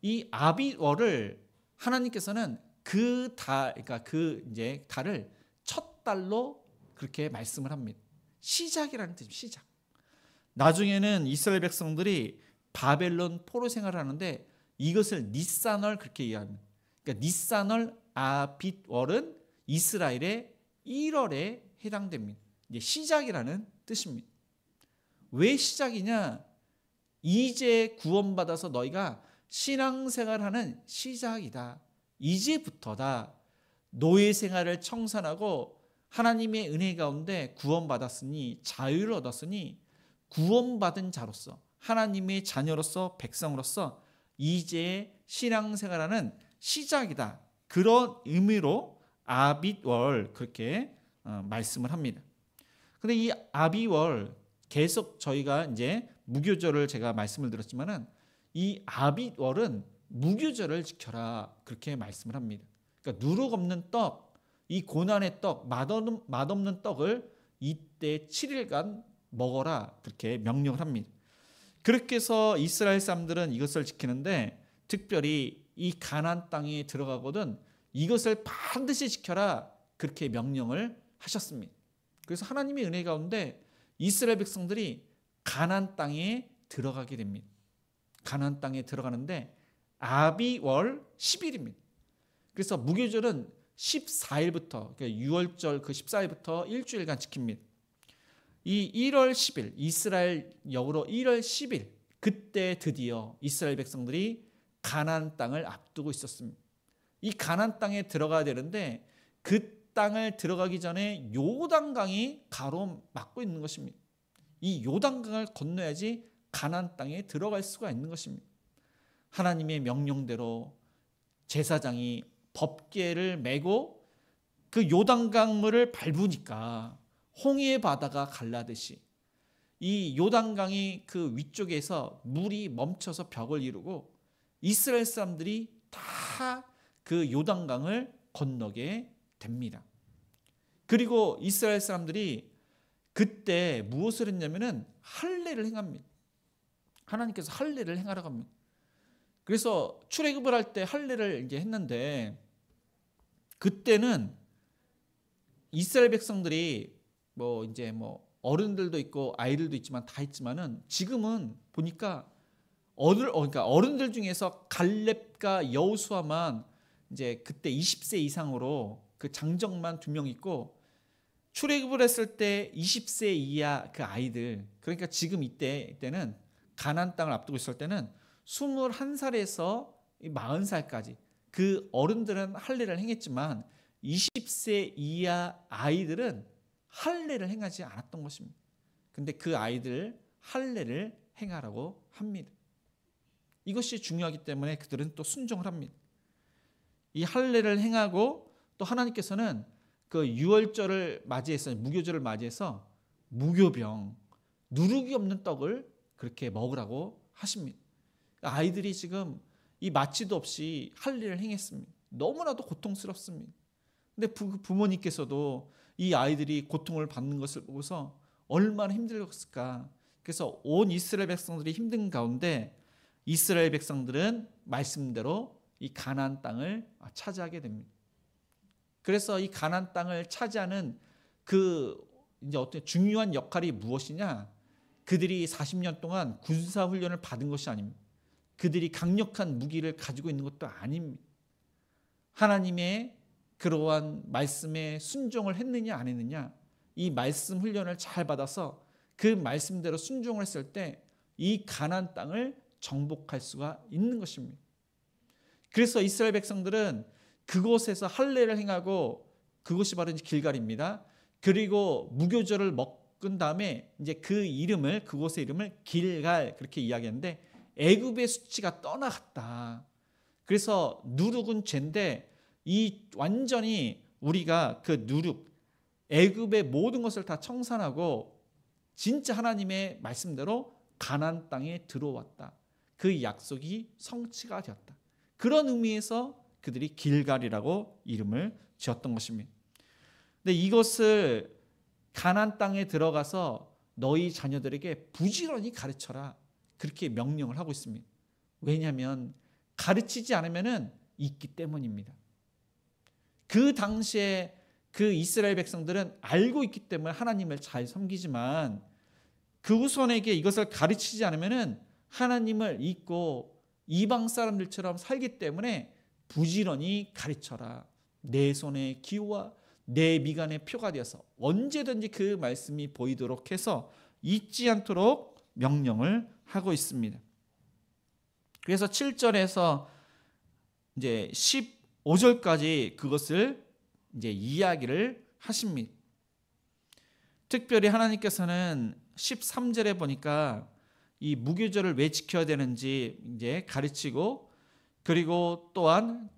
이 아빗월을 하나님께서는 그러니까 이제 달을 첫 달로 그렇게 말씀을 합니다. 시작이라는 뜻입니다. 시작. 나중에는 이스라엘 백성들이 바벨론 포로 생활을 하는데 이것을 니산월 그렇게 이해합니다. 그러니까 니산월 아빗월은 이스라엘의 1월에 해당됩니다. 이제 시작이라는 뜻입니다. 왜 시작이냐? 이제 구원받아서 너희가 신앙생활하는 시작이다. 이제부터다. 노예 생활을 청산하고 하나님의 은혜 가운데 구원받았으니, 자유를 얻었으니 구원받은 자로서, 하나님의 자녀로서, 백성으로서 이제 신앙생활하는 시작이다. 그런 의미로 아빗월 그렇게 말씀을 합니다. 근데 이 아빗월 계속 저희가 이제 무교절을 제가 말씀을 드렸지만은 이 아빗월은 무교절을 지켜라 그렇게 말씀을 합니다. 그러니까 누룩 없는 떡, 이 고난의 떡, 맛없는 떡을 이때 7일간 먹어라 그렇게 명령을 합니다. 그렇게 해서 이스라엘 사람들은 이것을 지키는데, 특별히 이 가나안 땅에 들어가거든 이것을 반드시 지켜라 그렇게 명령을 하셨습니다. 그래서 하나님의 은혜 가운데 이스라엘 백성들이 가나안 땅에 들어가게 됩니다. 가나안 땅에 들어가는데 아비월 10일입니다. 그래서 무교절은 14일부터, 그러니까 6월절 그 14일부터 일주일간 지킵니다. 이 1월 10일, 이스라엘 역으로 1월 10일, 그때 드디어 이스라엘 백성들이 가나안 땅을 앞두고 있었습니다. 이 가나안 땅에 들어가야 되는데 그 땅을 들어가기 전에 요단강이 가로막고 있는 것입니다. 이 요단강을 건너야지 가나안 땅에 들어갈 수가 있는 것입니다. 하나님의 명령대로 제사장이 법궤를 메고 그 요단강물을 밟으니까 홍해의 바다가 갈라듯이 이 요단강이 그 위쪽에서 물이 멈춰서 벽을 이루고 이스라엘 사람들이 다 그 요단강을 건너게 됩니다. 그리고 이스라엘 사람들이 그때 무엇을 했냐면은 할례를 행합니다. 하나님께서 할례를 행하라고 합니다. 그래서 출애굽을 할 때 할례를 이제 했는데, 그때는 이스라엘 백성들이 이제 어른들도 있고 아이들도 있지만 다 있지만은, 지금은 보니까 그러니까 어른들 중에서 갈렙과 여호수아만 이제 그때 20세 이상으로 그 장정만 2명 있고, 출애굽을 했을 때 20세 이하 그 아이들, 그러니까 지금 이때는 가나안 땅을 앞두고 있을 때는 21살에서 40살까지 그 어른들은 할례를 행했지만 20세 이하 아이들은 할례를 행하지 않았던 것입니다. 근데 그 아이들 할례를 행하라고 합니다. 이것이 중요하기 때문에 그들은 또 순종을 합니다. 이 할례를 행하고, 또 하나님께서는 그 유월절을 맞이해서, 무교절을 맞이해서 무교병, 누룩이 없는 떡을 그렇게 먹으라고 하십니다. 아이들이 지금 이 마취도 없이 할례를 행했습니다. 너무나도 고통스럽습니다. 근데 부모님께서도 이 아이들이 고통을 받는 것을 보고서 얼마나 힘들었을까. 그래서 온 이스라엘 백성들이 힘든 가운데 이스라엘 백성들은 말씀대로 이 가나안 땅을 차지하게 됩니다. 그래서 이 가나안 땅을 차지하는 그 이제 어떤 중요한 역할이 무엇이냐? 그들이 40년 동안 군사 훈련을 받은 것이 아닙니다. 그들이 강력한 무기를 가지고 있는 것도 아닙니다. 하나님의 그러한 말씀에 순종을 했느냐 안 했느냐, 이 말씀 훈련을 잘 받아서 그 말씀대로 순종을 했을 때 이 가나안 땅을 정복할 수가 있는 것입니다. 그래서 이스라엘 백성들은 그곳에서 할례를 행하고, 그곳이 바로 이제 길갈입니다. 그리고 무교절을 먹은 다음에 이제 그 이름을, 그곳의 이름을 길갈 그렇게 이야기하는데, 애굽의 수치가 떠나갔다. 그래서 누룩은 죄인데 이 완전히 우리가 그 누룩, 애굽의 모든 것을 다 청산하고 진짜 하나님의 말씀대로 가나안 땅에 들어왔다. 그 약속이 성취가 되었다. 그런 의미에서 그들이 길갈이라고 이름을 지었던 것입니다. 근데 이것을 가나안 땅에 들어가서 너희 자녀들에게 부지런히 가르쳐라, 그렇게 명령을 하고 있습니다. 왜냐하면 가르치지 않으면 있기 때문입니다. 그 당시에 그 이스라엘 백성들은 알고 있기 때문에 하나님을 잘 섬기지만, 그 후손에게 이것을 가르치지 않으면 하나님을 잊고 이방 사람들처럼 살기 때문에 부지런히 가르쳐라. 내 손의 기호와 내 미간의 표가 되어서 언제든지 그 말씀이 보이도록 해서 잊지 않도록 명령을 하고 있습니다. 그래서 7절에서 이제 15절까지 그것을 이제 이야기를 하십니다. 특별히 하나님께서는 13절에 보니까 이 무교절을 왜 지켜야 되는지 이제 가르치고, 그리고 또한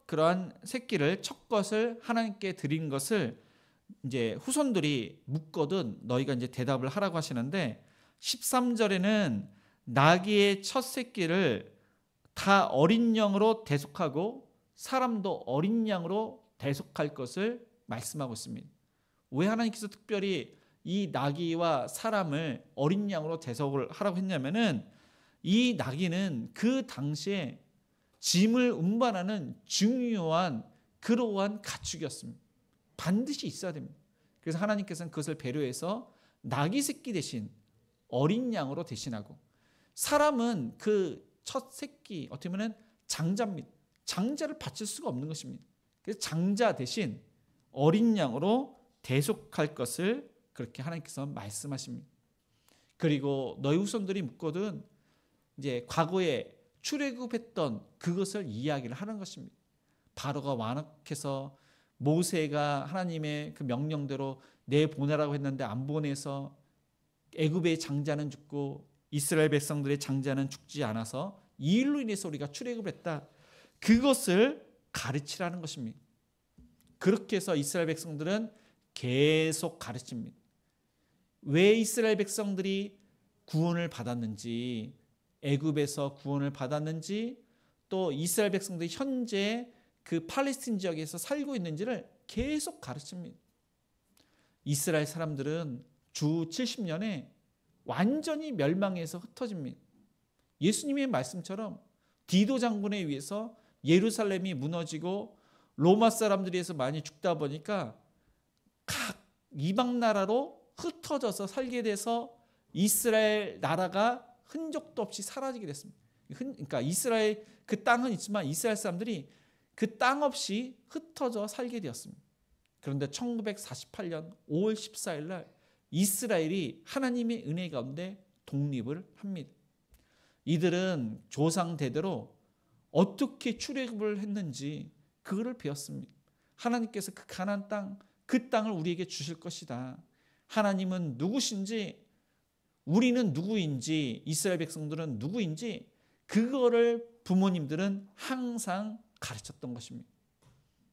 그러한 새끼를 첫 것을 하나님께 드린 것을 이제 후손들이 묻거든 너희가 이제 대답을 하라고 하시는데, 13절에는 나귀의 첫 새끼를 다 어린 양으로 대속하고 사람도 어린 양으로 대속할 것을 말씀하고 있습니다. 왜 하나님께서 특별히 이 나귀와 사람을 어린 양으로 대속을 하라고 했냐면은, 이 나귀는 그 당시에 짐을 운반하는 중요한 그러한 가축이었습니다. 반드시 있어야 됩니다. 그래서 하나님께서는 그것을 배려해서 나귀 새끼 대신 어린 양으로 대신하고, 사람은 그 첫 새끼, 어떻게 보면 장자입니다. 장자를 바칠 수가 없는 것입니다. 그래서 장자 대신 어린 양으로 대속할 것을 그렇게 하나님께서 말씀하십니다. 그리고 너희 후손들이 묻거든 이제 과거에 출애굽했던 그것을 이야기를 하는 것입니다. 바로가 완악해서 모세가 하나님의 그 명령대로 내보내라고 했는데 안 보내서 애굽의 장자는 죽고 이스라엘 백성들의 장자는 죽지 않아서 이 일로 인해서 우리가 출애굽을 했다. 그것을 가르치라는 것입니다. 그렇게 해서 이스라엘 백성들은 계속 가르칩니다. 왜 이스라엘 백성들이 구원을 받았는지, 애굽에서 구원을 받았는지, 또 이스라엘 백성들이 현재 그 팔레스틴 지역에서 살고 있는지를 계속 가르칩니다. 이스라엘 사람들은 주 70년에 완전히 멸망해서 흩어집니다. 예수님의 말씀처럼 디도 장군에 의해서 예루살렘이 무너지고 로마 사람들에 의해서 많이 죽다 보니까 각 이방 나라로 흩어져서 살게 돼서 이스라엘 나라가 흔적도 없이 사라지게 됐습니다. 그러니까 이스라엘 그 땅은 있지만 이스라엘 사람들이 그 땅 없이 흩어져 살게 되었습니다. 그런데 1948년 5월 14일 날 이스라엘이 하나님의 은혜 가운데 독립을 합니다. 이들은 조상 대대로 어떻게 출애굽을 했는지 그거를 배웠습니다. 하나님께서 그 가나안 땅, 그 땅을 우리에게 주실 것이다. 하나님은 누구신지, 우리는 누구인지, 이스라엘 백성들은 누구인지 그거를 부모님들은 항상 가르쳤던 것입니다.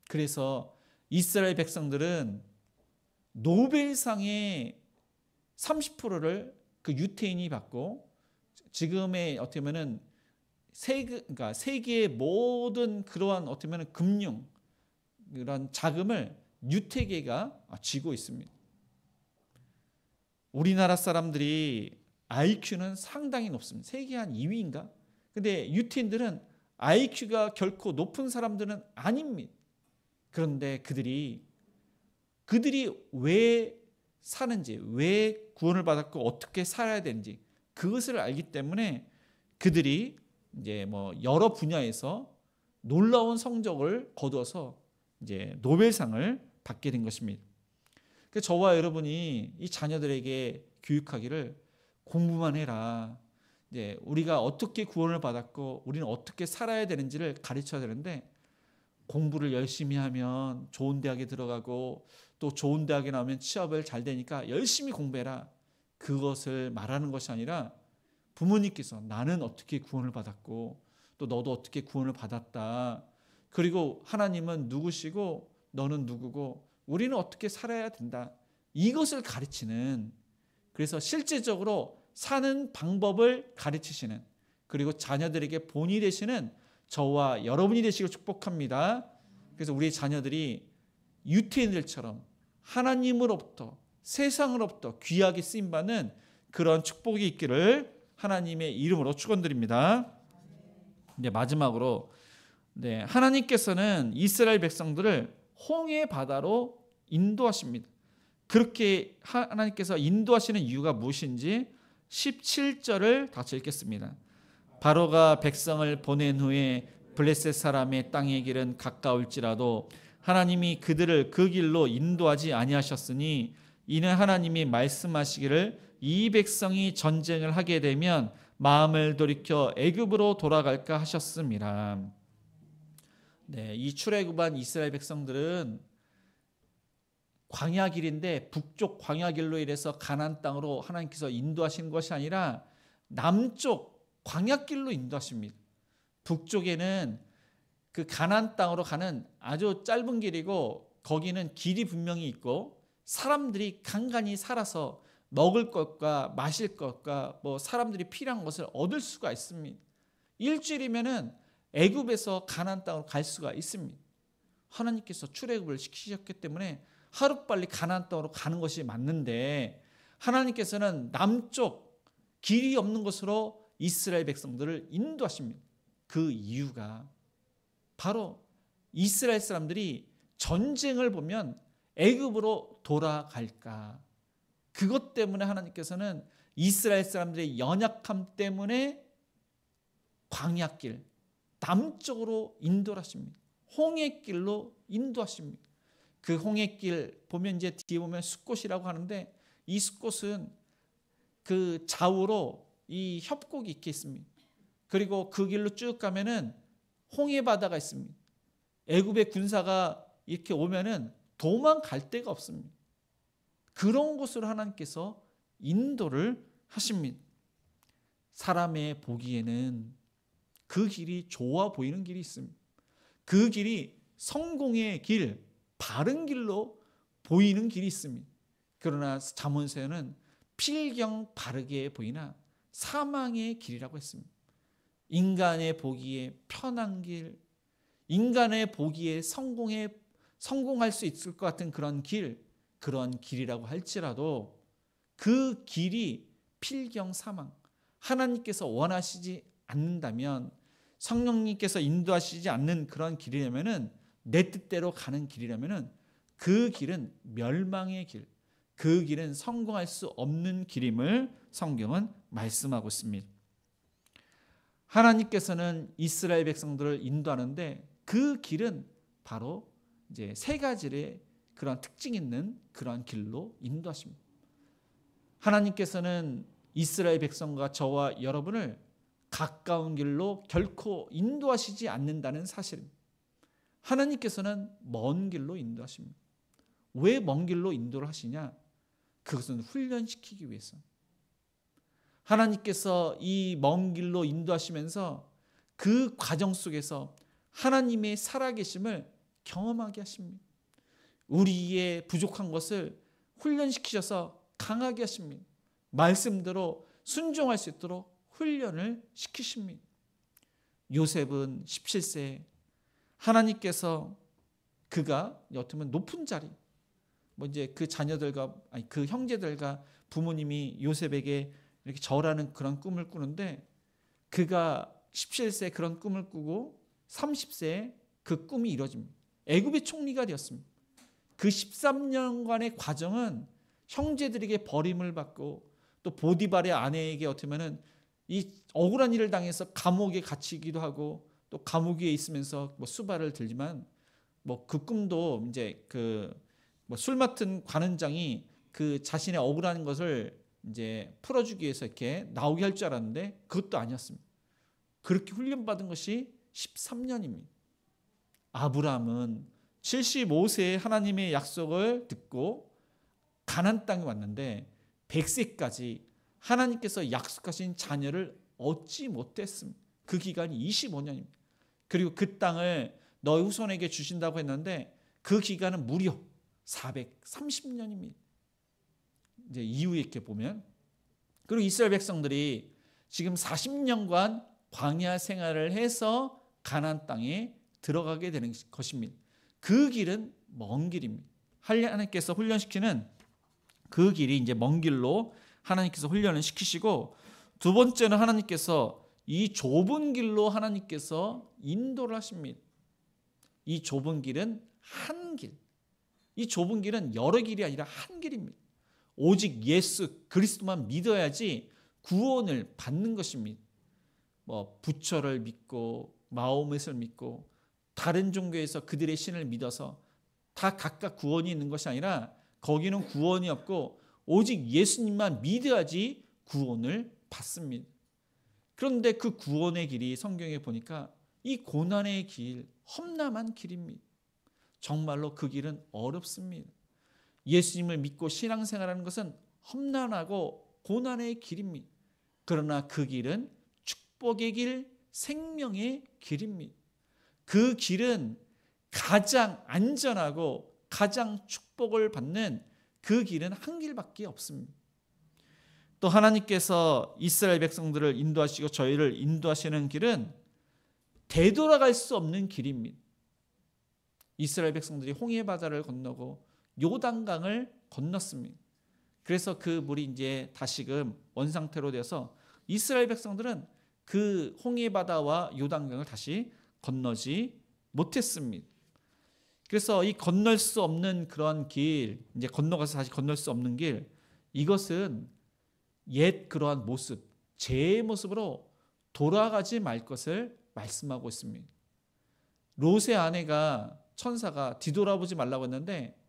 그래서 이스라엘 백성들은 노벨상의 30%를 그 유태인이 받고, 지금의 어떻게 보면은 그러니까 세계의 모든 그러한 어떻게 보면 금융 그런 자금을 유태계가 쥐고 있습니다. 우리나라 사람들이 IQ는 상당히 높습니다. 세계 한 2위인가? 근데 유태인들은 IQ가 결코 높은 사람들은 아닙니다. 그런데 그들이 왜 사는지, 왜 구원을 받았고 어떻게 살아야 되는지 그것을 알기 때문에 그들이 이제 뭐 여러 분야에서 놀라운 성적을 거두어서 이제 노벨상을 받게 된 것입니다. 그래서 저와 여러분이 이 자녀들에게 교육하기를 공부만 해라. 이제 우리가 어떻게 구원을 받았고 우리는 어떻게 살아야 되는지를 가르쳐야 되는데 공부를 열심히 하면 좋은 대학에 들어가고 또 좋은 대학에 나오면 취업을 잘 되니까 열심히 공부해라. 그것을 말하는 것이 아니라 부모님께서 나는 어떻게 구원을 받았고 또 너도 어떻게 구원을 받았다. 그리고 하나님은 누구시고 너는 누구고 우리는 어떻게 살아야 된다. 이것을 가르치는, 그래서 실제적으로 사는 방법을 가르치시는, 그리고 자녀들에게 본이 되시는 저와 여러분이 되시길 축복합니다. 그래서 우리 자녀들이 유태인들처럼 하나님으로부터 세상으로부터 귀하게 쓰임받는 그런 축복이 있기를 하나님의 이름으로 축원드립니다. 이제 마지막으로 하나님께서는 이스라엘 백성들을 홍해 바다로 인도하십니다. 그렇게 하나님께서 인도하시는 이유가 무엇인지 17절을 같이 읽겠습니다. 바로가 백성을 보낸 후에 블레셋 사람의 땅의 길은 가까울지라도 하나님이 그들을 그 길로 인도하지 아니하셨으니 이는 하나님이 말씀하시기를 이 백성이 전쟁을 하게 되면 마음을 돌이켜 애굽으로 돌아갈까 하셨습니다. 이 출애굽한 이스라엘 백성들은 광야 길인데 북쪽 광야 길로 이래서 가나안 땅으로 하나님께서 인도하신 것이 아니라 남쪽 광야 길로 인도하십니다. 북쪽에는 그 가나안 땅으로 가는 아주 짧은 길이고 거기는 길이 분명히 있고 사람들이 간간히 살아서 먹을 것과 마실 것과 뭐 사람들이 필요한 것을 얻을 수가 있습니다. 일주일이면은 애굽에서 가나안 땅으로 갈 수가 있습니다. 하나님께서 출애굽을 시키셨기 때문에 하루빨리 가나안 땅으로 가는 것이 맞는데 하나님께서는 남쪽 길이 없는 곳으로 이스라엘 백성들을 인도하십니다. 그 이유가 바로 이스라엘 사람들이 전쟁을 보면 애굽으로 돌아갈까. 그것 때문에 하나님께서는 이스라엘 사람들의 연약함 때문에 광야길 남쪽으로 인도하십니다. 홍해길로 인도하십니다. 그 홍해길 보면 이제 뒤에 보면 숫꽃이라고 하는데 이 숫꽃은 그 좌우로 이 협곡이 있게 있습니다. 그리고 그 길로 쭉 가면은 홍해 바다가 있습니다. 애굽의 군사가 이렇게 오면은 도망갈 데가 없습니다. 그런 곳으로 하나님께서 인도를 하십니다. 사람의 보기에는 그 길이 좋아 보이는 길이 있습니다. 그 길이 성공의 길, 바른 길로 보이는 길이 있습니다. 그러나 잠언서에는 필경 바르게 보이나 사망의 길이라고 했습니다. 인간의 보기에 편한 길, 인간의 보기에 성공할 수 있을 것 같은 그런 길, 그런 길이라고 할지라도 그 길이 필경 사망, 하나님께서 원하시지 않는다면, 성령님께서 인도하시지 않는 그런 길이라면은, 내 뜻대로 가는 길이라면은 그 길은 멸망의 길, 그 길은 성공할 수 없는 길임을 성경은 말씀하고 있습니다. 하나님께서는 이스라엘 백성들을 인도하는데 그 길은 바로 이제 세 가지의 그런 특징 있는 그런 길로 인도하십니다. 하나님께서는 이스라엘 백성과 저와 여러분을 가까운 길로 결코 인도하시지 않는다는 사실입니다. 하나님께서는 먼 길로 인도하십니다. 왜 먼 길로 인도를 하시냐? 그것은 훈련시키기 위해서. 하나님께서 이 먼 길로 인도하시면서 그 과정 속에서 하나님의 살아계심을 경험하게 하십니다. 우리의 부족한 것을 훈련시키셔서 강하게 하십니다. 말씀대로 순종할 수 있도록 훈련을 시키십니다. 요셉은 17세 하나님께서 그가 어쩌면 높은 자리, 이제 그 자녀들과 그 형제들과 부모님이 요셉에게 이렇게 절하는 그런 꿈을 꾸는데, 그가 17세 그런 꿈을 꾸고 30세에 그 꿈이 이루어집니다. 애굽의 총리가 되었습니다. 그 13년간의 과정은 형제들에게 버림을 받고 또 보디발의 아내에게 어쩌면은 이 억울한 일을 당해서 감옥에 갇히기도 하고 또 감옥 위에 있으면서 뭐 수발을 들지만 뭐 그 꿈도 이제 그 뭐 술 맡은 관원장이 그 자신의 억울한 것을 이제 풀어주기 위해서 이렇게 나오게 할 줄 알았는데 그것도 아니었습니다. 그렇게 훈련받은 것이 13년입니다. 아브라함은 75세에 하나님의 약속을 듣고 가나안 땅에 왔는데 100세까지 하나님께서 약속하신 자녀를 얻지 못했습니다. 그 기간이 25년입니다. 그리고 그 땅을 너희 후손에게 주신다고 했는데 그 기간은 무려 430년입니다. 이제 이후에 이렇게 보면, 그리고 이스라엘 백성들이 지금 40년간 광야 생활을 해서 가나안 땅에 들어가게 되는 것입니다. 그 길은 먼 길입니다. 하나님께서 훈련시키는 그 길이 이제 먼 길로 하나님께서 훈련을 시키시고, 두 번째는 하나님께서 이 좁은 길로 하나님께서 인도를 하십니다. 이 좁은 길은 한 길. 이 좁은 길은 여러 길이 아니라 한 길입니다. 오직 예수 그리스도만 믿어야지 구원을 받는 것입니다. 뭐 부처를 믿고 마호멧을 믿고 다른 종교에서 그들의 신을 믿어서 다 각각 구원이 있는 것이 아니라 거기는 구원이 없고 오직 예수님만 믿어야지 구원을 받습니다. 그런데 그 구원의 길이 성경에 보니까 이 고난의 길, 험난한 길입니다. 정말로 그 길은 어렵습니다. 예수님을 믿고 신앙생활하는 것은 험난하고 고난의 길입니다. 그러나 그 길은 축복의 길, 생명의 길입니다. 그 길은 가장 안전하고 가장 축복을 받는 그 길은 한 길밖에 없습니다. 또 하나님께서 이스라엘 백성들을 인도하시고 저희를 인도하시는 길은 되돌아갈 수 없는 길입니다. 이스라엘 백성들이 홍해 바다를 건너고 요단강을 건넜습니다. 그래서 그 물이 이제 다시금 원상태로 되어서 이스라엘 백성들은 그 홍해 바다와 요단강을 다시 건너지 못했습니다. 그래서 이 건널 수 없는 그런 길, 이제 건너가서 다시 건널 수 없는 길, 이것은 옛 그러한 모습, 죄의 모습으로 돌아가지 말 것을 말씀하고 있습니다. 롯의 아내가 천사가 뒤돌아보지 말라고 했는데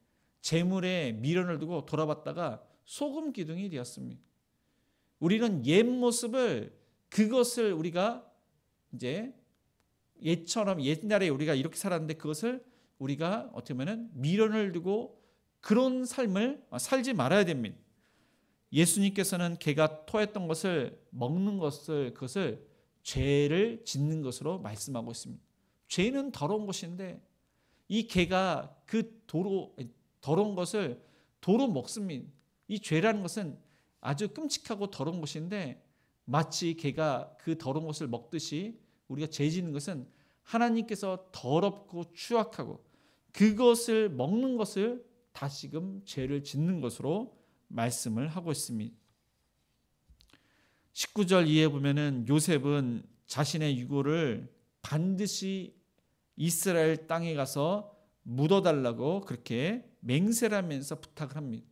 재물에 미련을 두고 돌아봤다가 소금 기둥이 되었습니다. 우리는 옛 모습을, 그것을 우리가 이제 옛처럼 옛날에 우리가 이렇게 살았는데 그것을 우리가 어떻게 보면 미련을 두고 그런 삶을 살지 말아야 됩니다. 예수님께서는 개가 토했던 것을 먹는 것을, 그것을 죄를 짓는 것으로 말씀하고 있습니다. 죄는 더러운 것인데 이 개가 그 더러운 것을 도로 먹습니다. 이 죄라는 것은 아주 끔찍하고 더러운 것인데 마치 개가 그 더러운 것을 먹듯이 우리가 죄 짓는 것은 하나님께서 더럽고 추악하고 그것을 먹는 것을 다시금 죄를 짓는 것으로 말씀을 하고 있습니다. 19절 이해 보면은 요셉은 자신의 유고를 반드시 이스라엘 땅에 가서 묻어달라고 그렇게 맹세를 하면서 부탁을 합니다.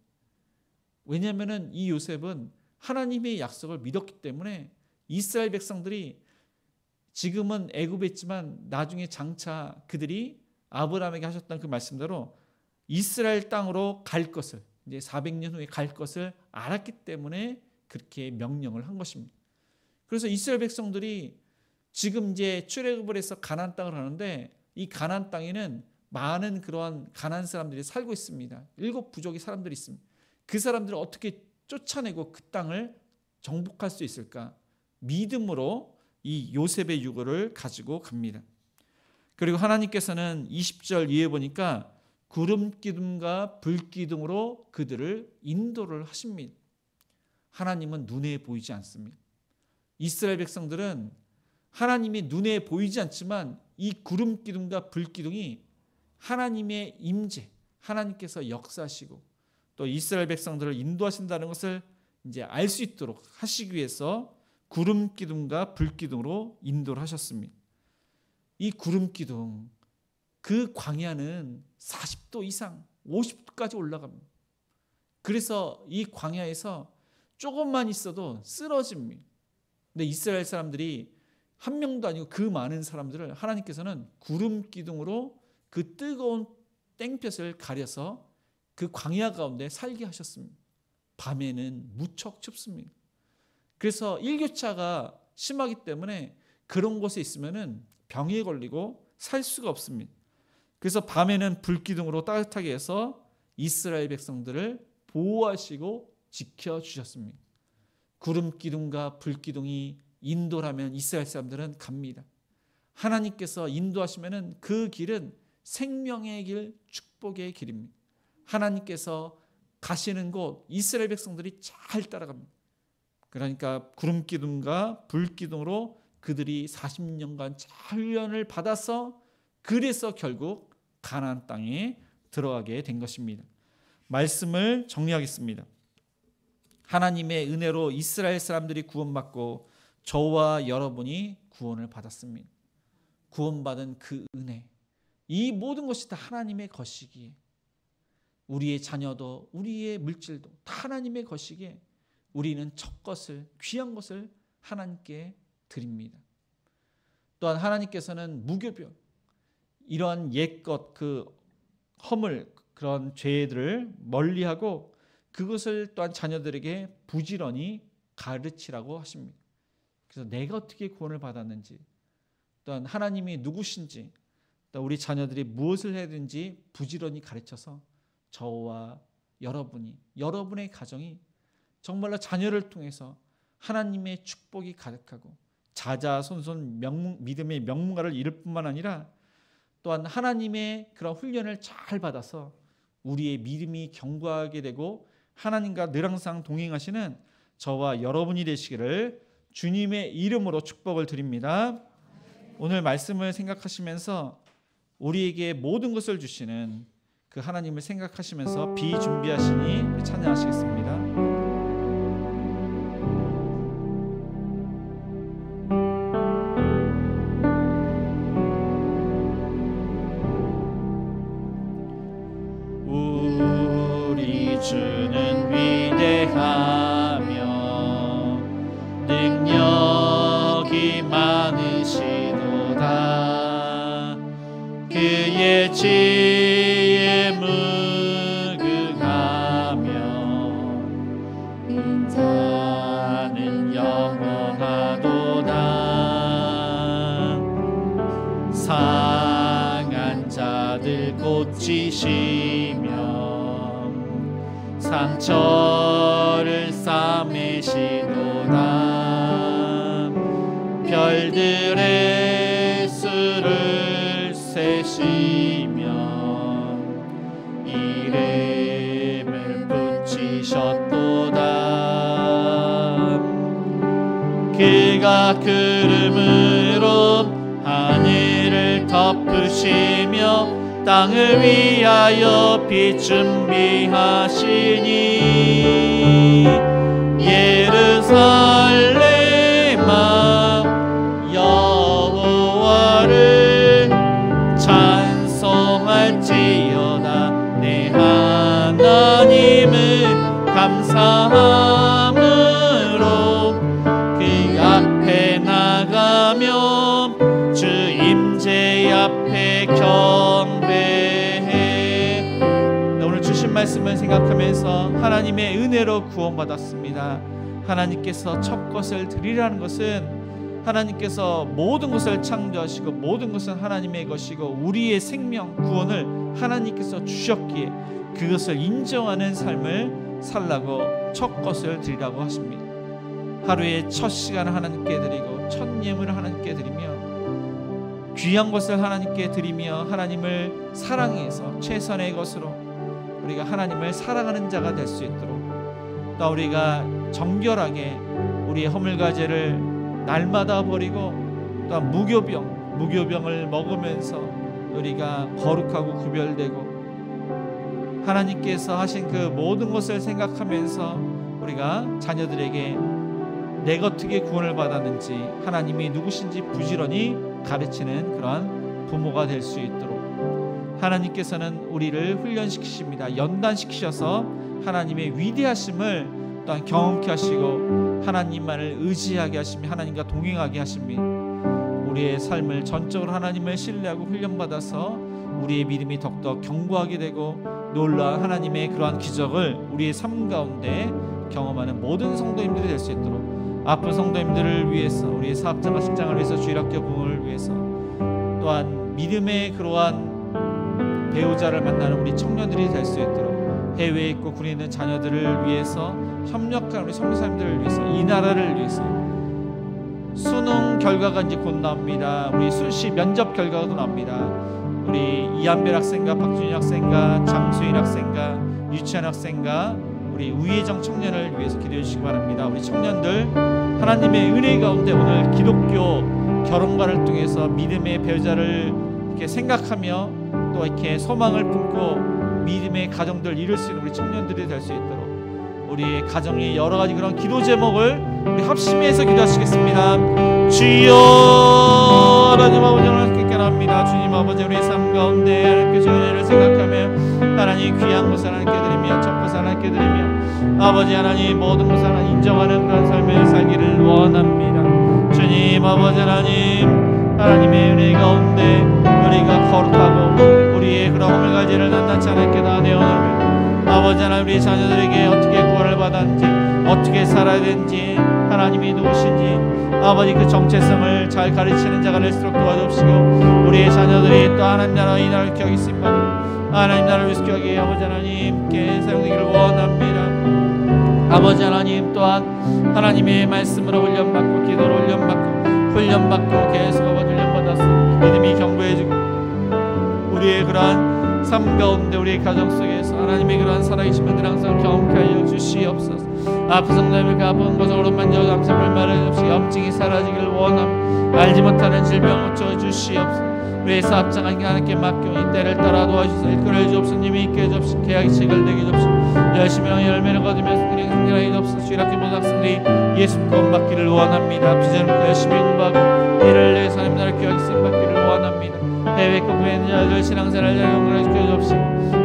왜냐하면 이 요셉은 하나님의 약속을 믿었기 때문에 이스라엘 백성들이 지금은 애굽에 있지만 나중에 장차 그들이 아브라함에게 하셨던 그 말씀대로 이스라엘 땅으로 갈 것을, 이제 400년 후에 갈 것을 알았기 때문에 그렇게 명령을 한 것입니다. 그래서 이스라엘 백성들이 지금 이제 출애굽을 해서 가나안 땅을 가는데 이 가나안 땅에는 많은 그러한 가나안 사람들이 살고 있습니다. 7 부족의 사람들이 있습니다. 그 사람들을 어떻게 쫓아내고 그 땅을 정복할 수 있을까? 믿음으로 이 요셉의 유고를 가지고 갑니다. 그리고 하나님께서는 20절 이해 보니까 구름 기둥과 불 기둥으로 그들을 인도를 하십니다. 하나님은 눈에 보이지 않습니다. 이스라엘 백성들은 하나님이 눈에 보이지 않지만 이 구름 기둥과 불 기둥이 하나님의 임재, 하나님께서 역사하시고 또 이스라엘 백성들을 인도하신다는 것을 이제 알 수 있도록 하시기 위해서 구름 기둥과 불 기둥으로 인도를 하셨습니다. 이 구름 기둥, 그 광야는 40도 이상, 50도까지 올라갑니다. 그래서 이 광야에서 조금만 있어도 쓰러집니다. 근데 이스라엘 사람들이 한 명도 아니고 그 많은 사람들을 하나님께서는 구름 기둥으로 그 뜨거운 땡볕을 가려서 그 광야 가운데 살게 하셨습니다. 밤에는 무척 춥습니다. 그래서 일교차가 심하기 때문에 그런 곳에 있으면은 병에 걸리고 살 수가 없습니다. 그래서 밤에는 불기둥으로 따뜻하게 해서 이스라엘 백성들을 보호하시고 지켜주셨습니다. 구름 기둥과 불기둥이 인도라면 이스라엘 사람들은 갑니다. 하나님께서 인도하시면은 그 길은 생명의 길, 축복의 길입니다. 하나님께서 가시는 곳 이스라엘 백성들이 잘 따라갑니다. 그러니까 구름 기둥과 불 기둥으로 그들이 40년간 잘 훈련을 받아서 그래서 결국 가나안 땅에 들어가게 된 것입니다. 말씀을 정리하겠습니다. 하나님의 은혜로 이스라엘 사람들이 구원받고 저와 여러분이 구원을 받았습니다. 구원받은 그 은혜, 이 모든 것이 다 하나님의 것이기에, 우리의 자녀도 우리의 물질도 다 하나님의 것이기에 우리는 첫 것을, 귀한 것을 하나님께 드립니다. 또한 하나님께서는 무교병, 이러한 옛것, 그 허물, 그런 죄들을 멀리하고 그것을 또한 자녀들에게 부지런히 가르치라고 하십니다. 그래서 내가 어떻게 구원을 받았는지, 또한 하나님이 누구신지, 또 우리 자녀들이 무엇을 해야 되는지 부지런히 가르쳐서 저와 여러분이, 여러분의 가정이 정말로 자녀를 통해서 하나님의 축복이 가득하고 자자손손 믿음의 명문가를 이룰 뿐만 아니라 또한 하나님의 그런 훈련을 잘 받아서 우리의 믿음이 견고하게 되고 하나님과 늘 항상 동행하시는 저와 여러분이 되시기를 주님의 이름으로 축복을 드립니다. 오늘 말씀을 생각하시면서 우리에게 모든 것을 주시는 그 하나님을 생각하시면서 비준비하시니 찬양하시겠습니다. 우리 주는 위대하며 능력이 많으시도다. 그의 지혜에 무궁하며 인자는 영원하도다. 상한 자들 고치시며 상처를 싸매시도다. 별들의 수를 세시며 이름을 붙이셨도다. 그가 구름으로 하늘을 덮으시며 땅을 위하여 빛 준비하시니 예루살렘아 여호와를 찬송할지어다. 내 하나님을 감사함으로 그 앞에 나가며 주 임재 앞에 오늘 주신 말씀을 생각하면서 하나님의 은혜로 구원받았습니다. 하나님께서 첫 것을 드리라는 것은 하나님께서 모든 것을 창조하시고 모든 것은 하나님의 것이고 우리의 생명 구원을 하나님께서 주셨기에 그것을 인정하는 삶을 살라고 첫 것을 드리라고 하십니다. 하루에 첫 시간을 하나님께 드리고 첫 예물을 하나님께 드리며 귀한 것을 하나님께 드리며 하나님을 사랑해서 최선의 것으로 우리가 하나님을 사랑하는 자가 될 수 있도록, 또 우리가 정결하게 우리의 허물과 죄를 날마다 버리고 또 무교병을 먹으면서 우리가 거룩하고 구별되고 하나님께서 하신 그 모든 것을 생각하면서 우리가 자녀들에게 내가 어떻게 구원을 받았는지 하나님이 누구신지 부지런히 가르치는 그런 부모가 될 수 있도록 하나님께서는 우리를 훈련시키십니다. 연단시키셔서 하나님의 위대하심을 또한 경험케 하시고 하나님만을 의지하게 하시며 하나님과 동행하게 하십니다. 우리의 삶을 전적으로 하나님을 신뢰하고 훈련받아서 우리의 믿음이 더욱더 견고하게 되고 놀라운 하나님의 그러한 기적을 우리의 삶 가운데 경험하는 모든 성도님들이 될 수 있도록 아픈 성도님들을 위해서 우리의 사업장과 직장을 위해서 주일학교 부흥을 위해서 또한 믿음의 그러한 배우자를 만나는 우리 청년들이 될 수 있도록 해외에 있고 군에 있는 자녀들을 위해서 협력하는 우리 선교사님들을 위해서 이 나라를 위해서 수능 결과가 이제 곧 나옵니다. 우리 수시 면접 결과도 나옵니다. 우리 이한별 학생과 박준희 학생과 장수인 학생과 유치한 학생과 우리 우예정 청년을 위해서 기도해 주시기 바랍니다. 우리 청년들 하나님의 은혜 가운데 오늘 기독교 결혼관을 통해서 믿음의 배우자를 이렇게 생각하며 또 이렇게 소망을 품고 믿음의 가정들을 이룰 수 있는 우리 청년들이 될 수 있도록 우리의 가정의 여러 가지 그런 기도 제목을 우리 합심해서 기도하시겠습니다. 주여 하나님 아버지 하나님께 깨납니다. 주님 아버지 우리의 삶 가운데 하나님께 은혜를 생각하며 하나님 귀한 것을 하나님께 드리며 첫 것을 하나님께 드리며 아버지 하나님 모든 것을 하나님 인정하는 그런 삶을 살기를 원합니다. 주님 아버지 하나님의 은혜 가운데 우리가 거룩하고 우리의 그런 허물가지를 낱낱이 하나님께 다 내어놓으며 아버지 하나님 우리 자녀들에게 어떻게 구원을 받았는지 어떻게 살아야 되는지 하나님이 누구신지 아버지 그 정체성을 잘 가르치는 자가 될수록 도와주시고 우리의 자녀들이 또 하나님 나라 이 나라를 기억이 있습니다. 하나님 나라를 위해서 기억해 아버지 하나님께 사용되기를 원합니다. 아버지 하나님 또한 하나님의 말씀으로 훈련받고 기도로 훈련받고 계속 아버지 훈련받아서 믿음이 견고해지고 우리의 그러한 삶 가운데 우리의 가정 속에서 하나님의 그러한 살아계신 분들 항상 경험케 하여 주시옵소서. 아픈 성도님을 그 아픈 곳으로 만져 감사를 말해주시고 염증이 사라지기를 원함 알지 못하는 질병을 고쳐 주시옵소서. 우리의 사업장 하나님께 맡겨 이 때를 따라 도와주셔서 일거리를 주옵소서. 님이 있게 해주옵소서. 계약이 체결되게 주옵소서. 열심히 열매를 거두며 승리하게 주옵소서. 주일학교 모든 학생들이 예수 구원받기를 원합니다. 비전을 열심히 공부하고 이를 위해서 하나님 나라를 기억하기 쓰임받기를 원합니다. 해외 국외에 있는 자들 신앙생활을 영광을 시켜 주옵시고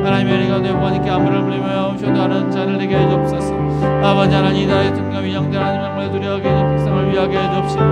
하나님의 은혜가 내 부모님께 아무를 물리며 효도하는 자를 내게 해주옵소서. 아버지 하나님 이 나라의 등과 위정들 하나님 영광을 두려워하게 해주 백성을 위하게 해주옵시고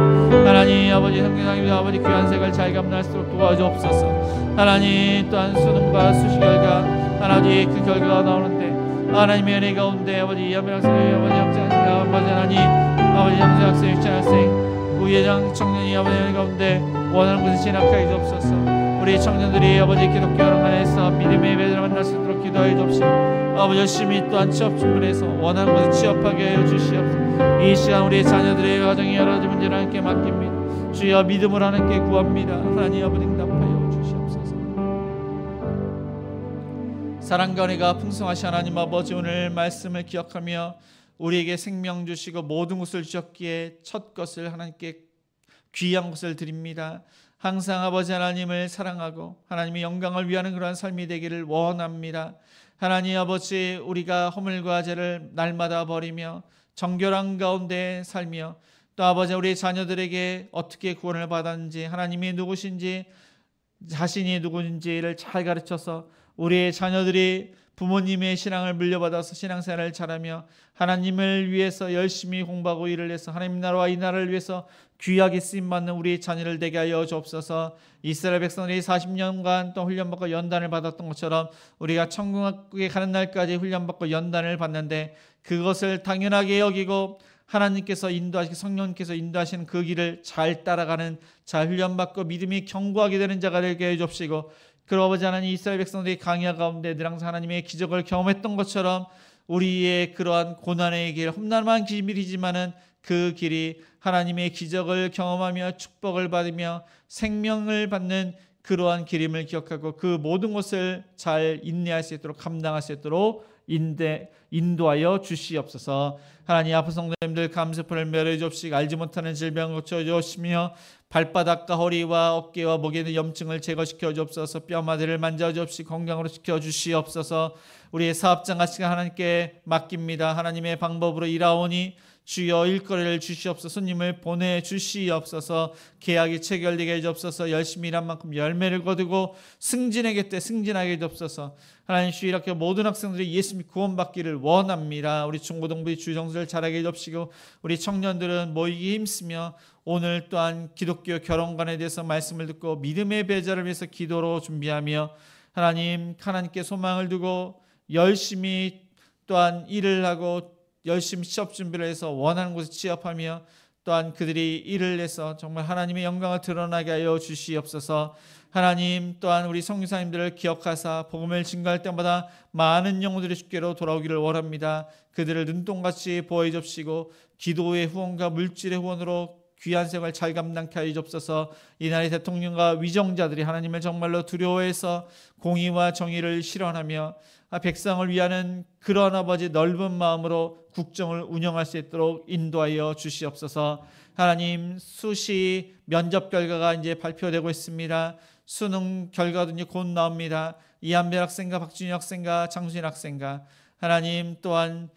하나님 아버지 성경상님 아버지 귀한 색을 잘 감당할 수 있도록 도와주옵소서. 하나님 또한 수능과 수시 결과 하나님 그 결과가 나오는데 하나님의 은혜 가운데 아버지 이한별 학생 아버지 영장 학생 아버지 하나님 아버지 영장 학생 유치한 학생 우예장 청년이 아버지 은혜 가운데 원하는 곳에 진학하게 주옵소서. 우리 청년들이 아버지 기독교 안에서 믿음의 배들을 만날 수 있도록 기도해 주옵시고 아버지 열심히 또한 취업 준비해서 원하는 곳에 취업하게 하여 주시옵소서. 이 시간 우리의 자녀들의 가정의 여러 가지 문제를 하나님께 맡깁니다. 주여 믿음을 하나님께 구합니다. 하나님 아버지 응답하여 주시옵소서. 사랑과 은혜가 풍성하신 하나님 아버지 오늘 말씀을 기억하며 우리에게 생명 주시고 모든 것을 주셨기에 첫 것을 하나님께 귀한 것을 드립니다. 항상 아버지 하나님을 사랑하고 하나님의 영광을 위하는 그러한 삶이 되기를 원합니다. 하나님 아버지 우리가 허물과 죄를 날마다 버리며 정결한 가운데 살며 또 아버지 우리 자녀들에게 어떻게 구원을 받았는지 하나님이 누구신지 자신이 누구인지를 잘 가르쳐서 우리의 자녀들이 부모님의 신앙을 물려받아서 신앙생활을 잘하며 하나님을 위해서 열심히 공부하고 일을 해서 하나님 나라와 이 나라를 위해서 귀하게 쓰임받는 우리 자녀를 되게 하여 주옵소서. 이스라엘 백성들이 40년간 또 훈련받고 연단을 받았던 것처럼 우리가 천국에 가는 날까지 훈련받고 연단을 받는데 그것을 당연하게 여기고 하나님께서 인도하시고 성령님께서 인도하시는 그 길을 잘 따라가는 잘 훈련받고 믿음이 견고하게 되는 자가 되게 해 주옵시고 그 아버지 하나님 이스라엘 백성들이 광야 가운데 늘 항상 하나님의 기적을 경험했던 것처럼 우리의 그러한 고난의 길 험난한 길이지만은 그 길이 하나님의 기적을 경험하며 축복을 받으며 생명을 받는 그러한 길임을 기억하고 그 모든 것을 잘 인내할 수 있도록 감당할 수 있도록 인도하여 주시옵소서. 하나님 아픈 성도님들 감세포를 멸해 주옵시고 알지 못하는 질병을 고쳐 주시며 발바닥과 허리와 어깨와 목에 있는 염증을 제거시켜 주옵소서. 뼈마디를 만져 주옵시고 건강으로 지켜 주시옵소서. 우리의 사업장 같이 하나님께 맡깁니다. 하나님의 방법으로 일하오니 주여 일거리를 주시옵소서. 손님을 보내주시옵소서. 계약이 체결되게 해주옵소서. 열심히 일한 만큼 열매를 거두고 승진하게 때 승진하게 해주옵소서. 하나님 주일 학교 모든 학생들이 예수님 구원받기를 원합니다. 우리 중고등부의 주정수를 잘하게 해주시고 우리 청년들은 모이기 힘쓰며 오늘 또한 기독교 결혼관에 대해서 말씀을 듣고 믿음의 배자를 위해서 기도로 준비하며 하나님께 소망을 두고 열심히 또한 일을 하고 열심히 취업 준비를 해서 원하는 곳에 취업하며 또한 그들이 일을 해서 정말 하나님의 영광을 드러나게 하여 주시옵소서. 하나님 또한 우리 성교사님들을 기억하사 복음을 증거할 때마다 많은 영혼들이 주께로 돌아오기를 원합니다. 그들을 눈동같이 보호해 주시고 기도의 후원과 물질의 후원으로 귀한 생활 잘 감당케 하여 주옵소서. 이날의 대통령과 위정자들이 하나님을 정말로 두려워해서 공의와 정의를 실현하며 백성을 위하는 그런 아버지 넓은 마음으로 국정을 운영할 수 있도록 인도하여 주시옵소서. 하나님 수시 면접 결과가 이제 발표되고 있습니다. 수능 결과도 이제 곧 나옵니다. 이한별 학생과 박준희 학생과 장수인 학생과 하나님 또한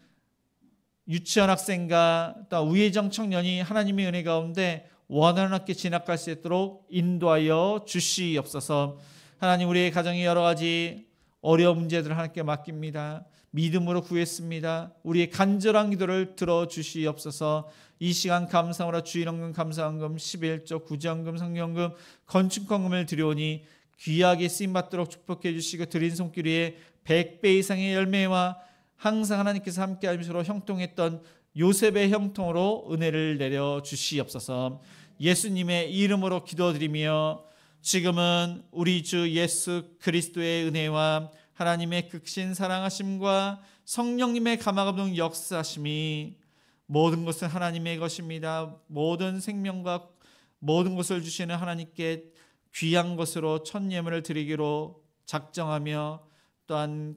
유치원 학생과 또 우예정 청년이 하나님의 은혜 가운데 원하는 학교에 진학할 수 있도록 인도하여 주시옵소서. 하나님 우리의 가정의 여러 가지 어려운 문제들을 하나님께 맡깁니다. 믿음으로 구했습니다. 우리의 간절한 기도를 들어주시옵소서. 이 시간 감사하라 주일헌금 감사헌금 11조 구제헌금 성경금 건축헌금을 드려오니 귀하게 쓰임받도록 축복해 주시고 드린 손길 위에 100배 이상의 열매와 항상 하나님께서 함께 하심으로 형통했던 요셉의 형통으로 은혜를 내려 주시옵소서. 예수님의 이름으로 기도드리며 지금은 우리 주 예수 그리스도의 은혜와 하나님의 극신 사랑하심과 성령님의 감화감동 역사하심이 모든 것은 하나님의 것입니다. 모든 생명과 모든 것을 주시는 하나님께 귀한 것으로 첫 예물을 드리기로 작정하며 또한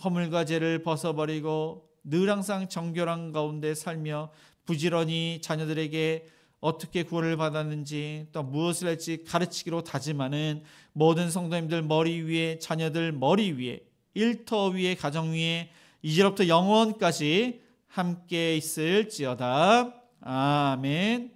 허물과 죄를 벗어버리고 늘 항상 정결한 가운데 살며 부지런히 자녀들에게 어떻게 구원을 받았는지 또 무엇을 할지 가르치기로 다짐하는 모든 성도님들 머리 위에 자녀들 머리 위에 일터 위에 가정 위에 이제로부터 영원까지 함께 있을지어다. 아멘.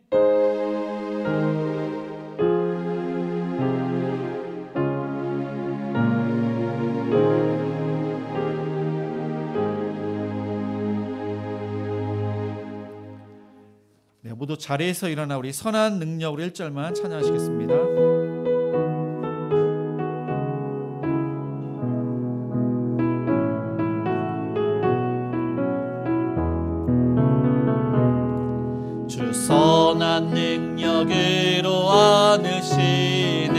모두 자리에서 일어나 우리 선한 능력으로 1절만 찬양하시겠습니다. 주 선한 능력으로 안으시네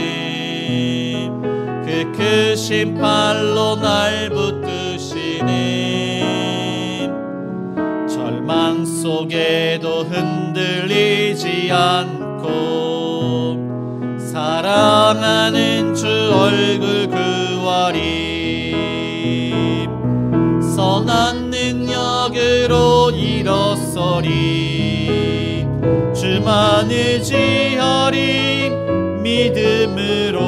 그 크신 팔로 날 붙드시네 절망 속에도 흔들리지 않고 사랑하는 주 얼굴 구하리 선한 능력으로 일어서리 주만 의지하리 믿음으로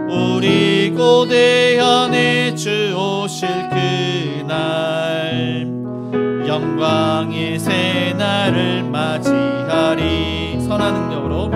우리 고대한에 주 오실 그날 영광의 새날을 맞이하리 선한 능력으로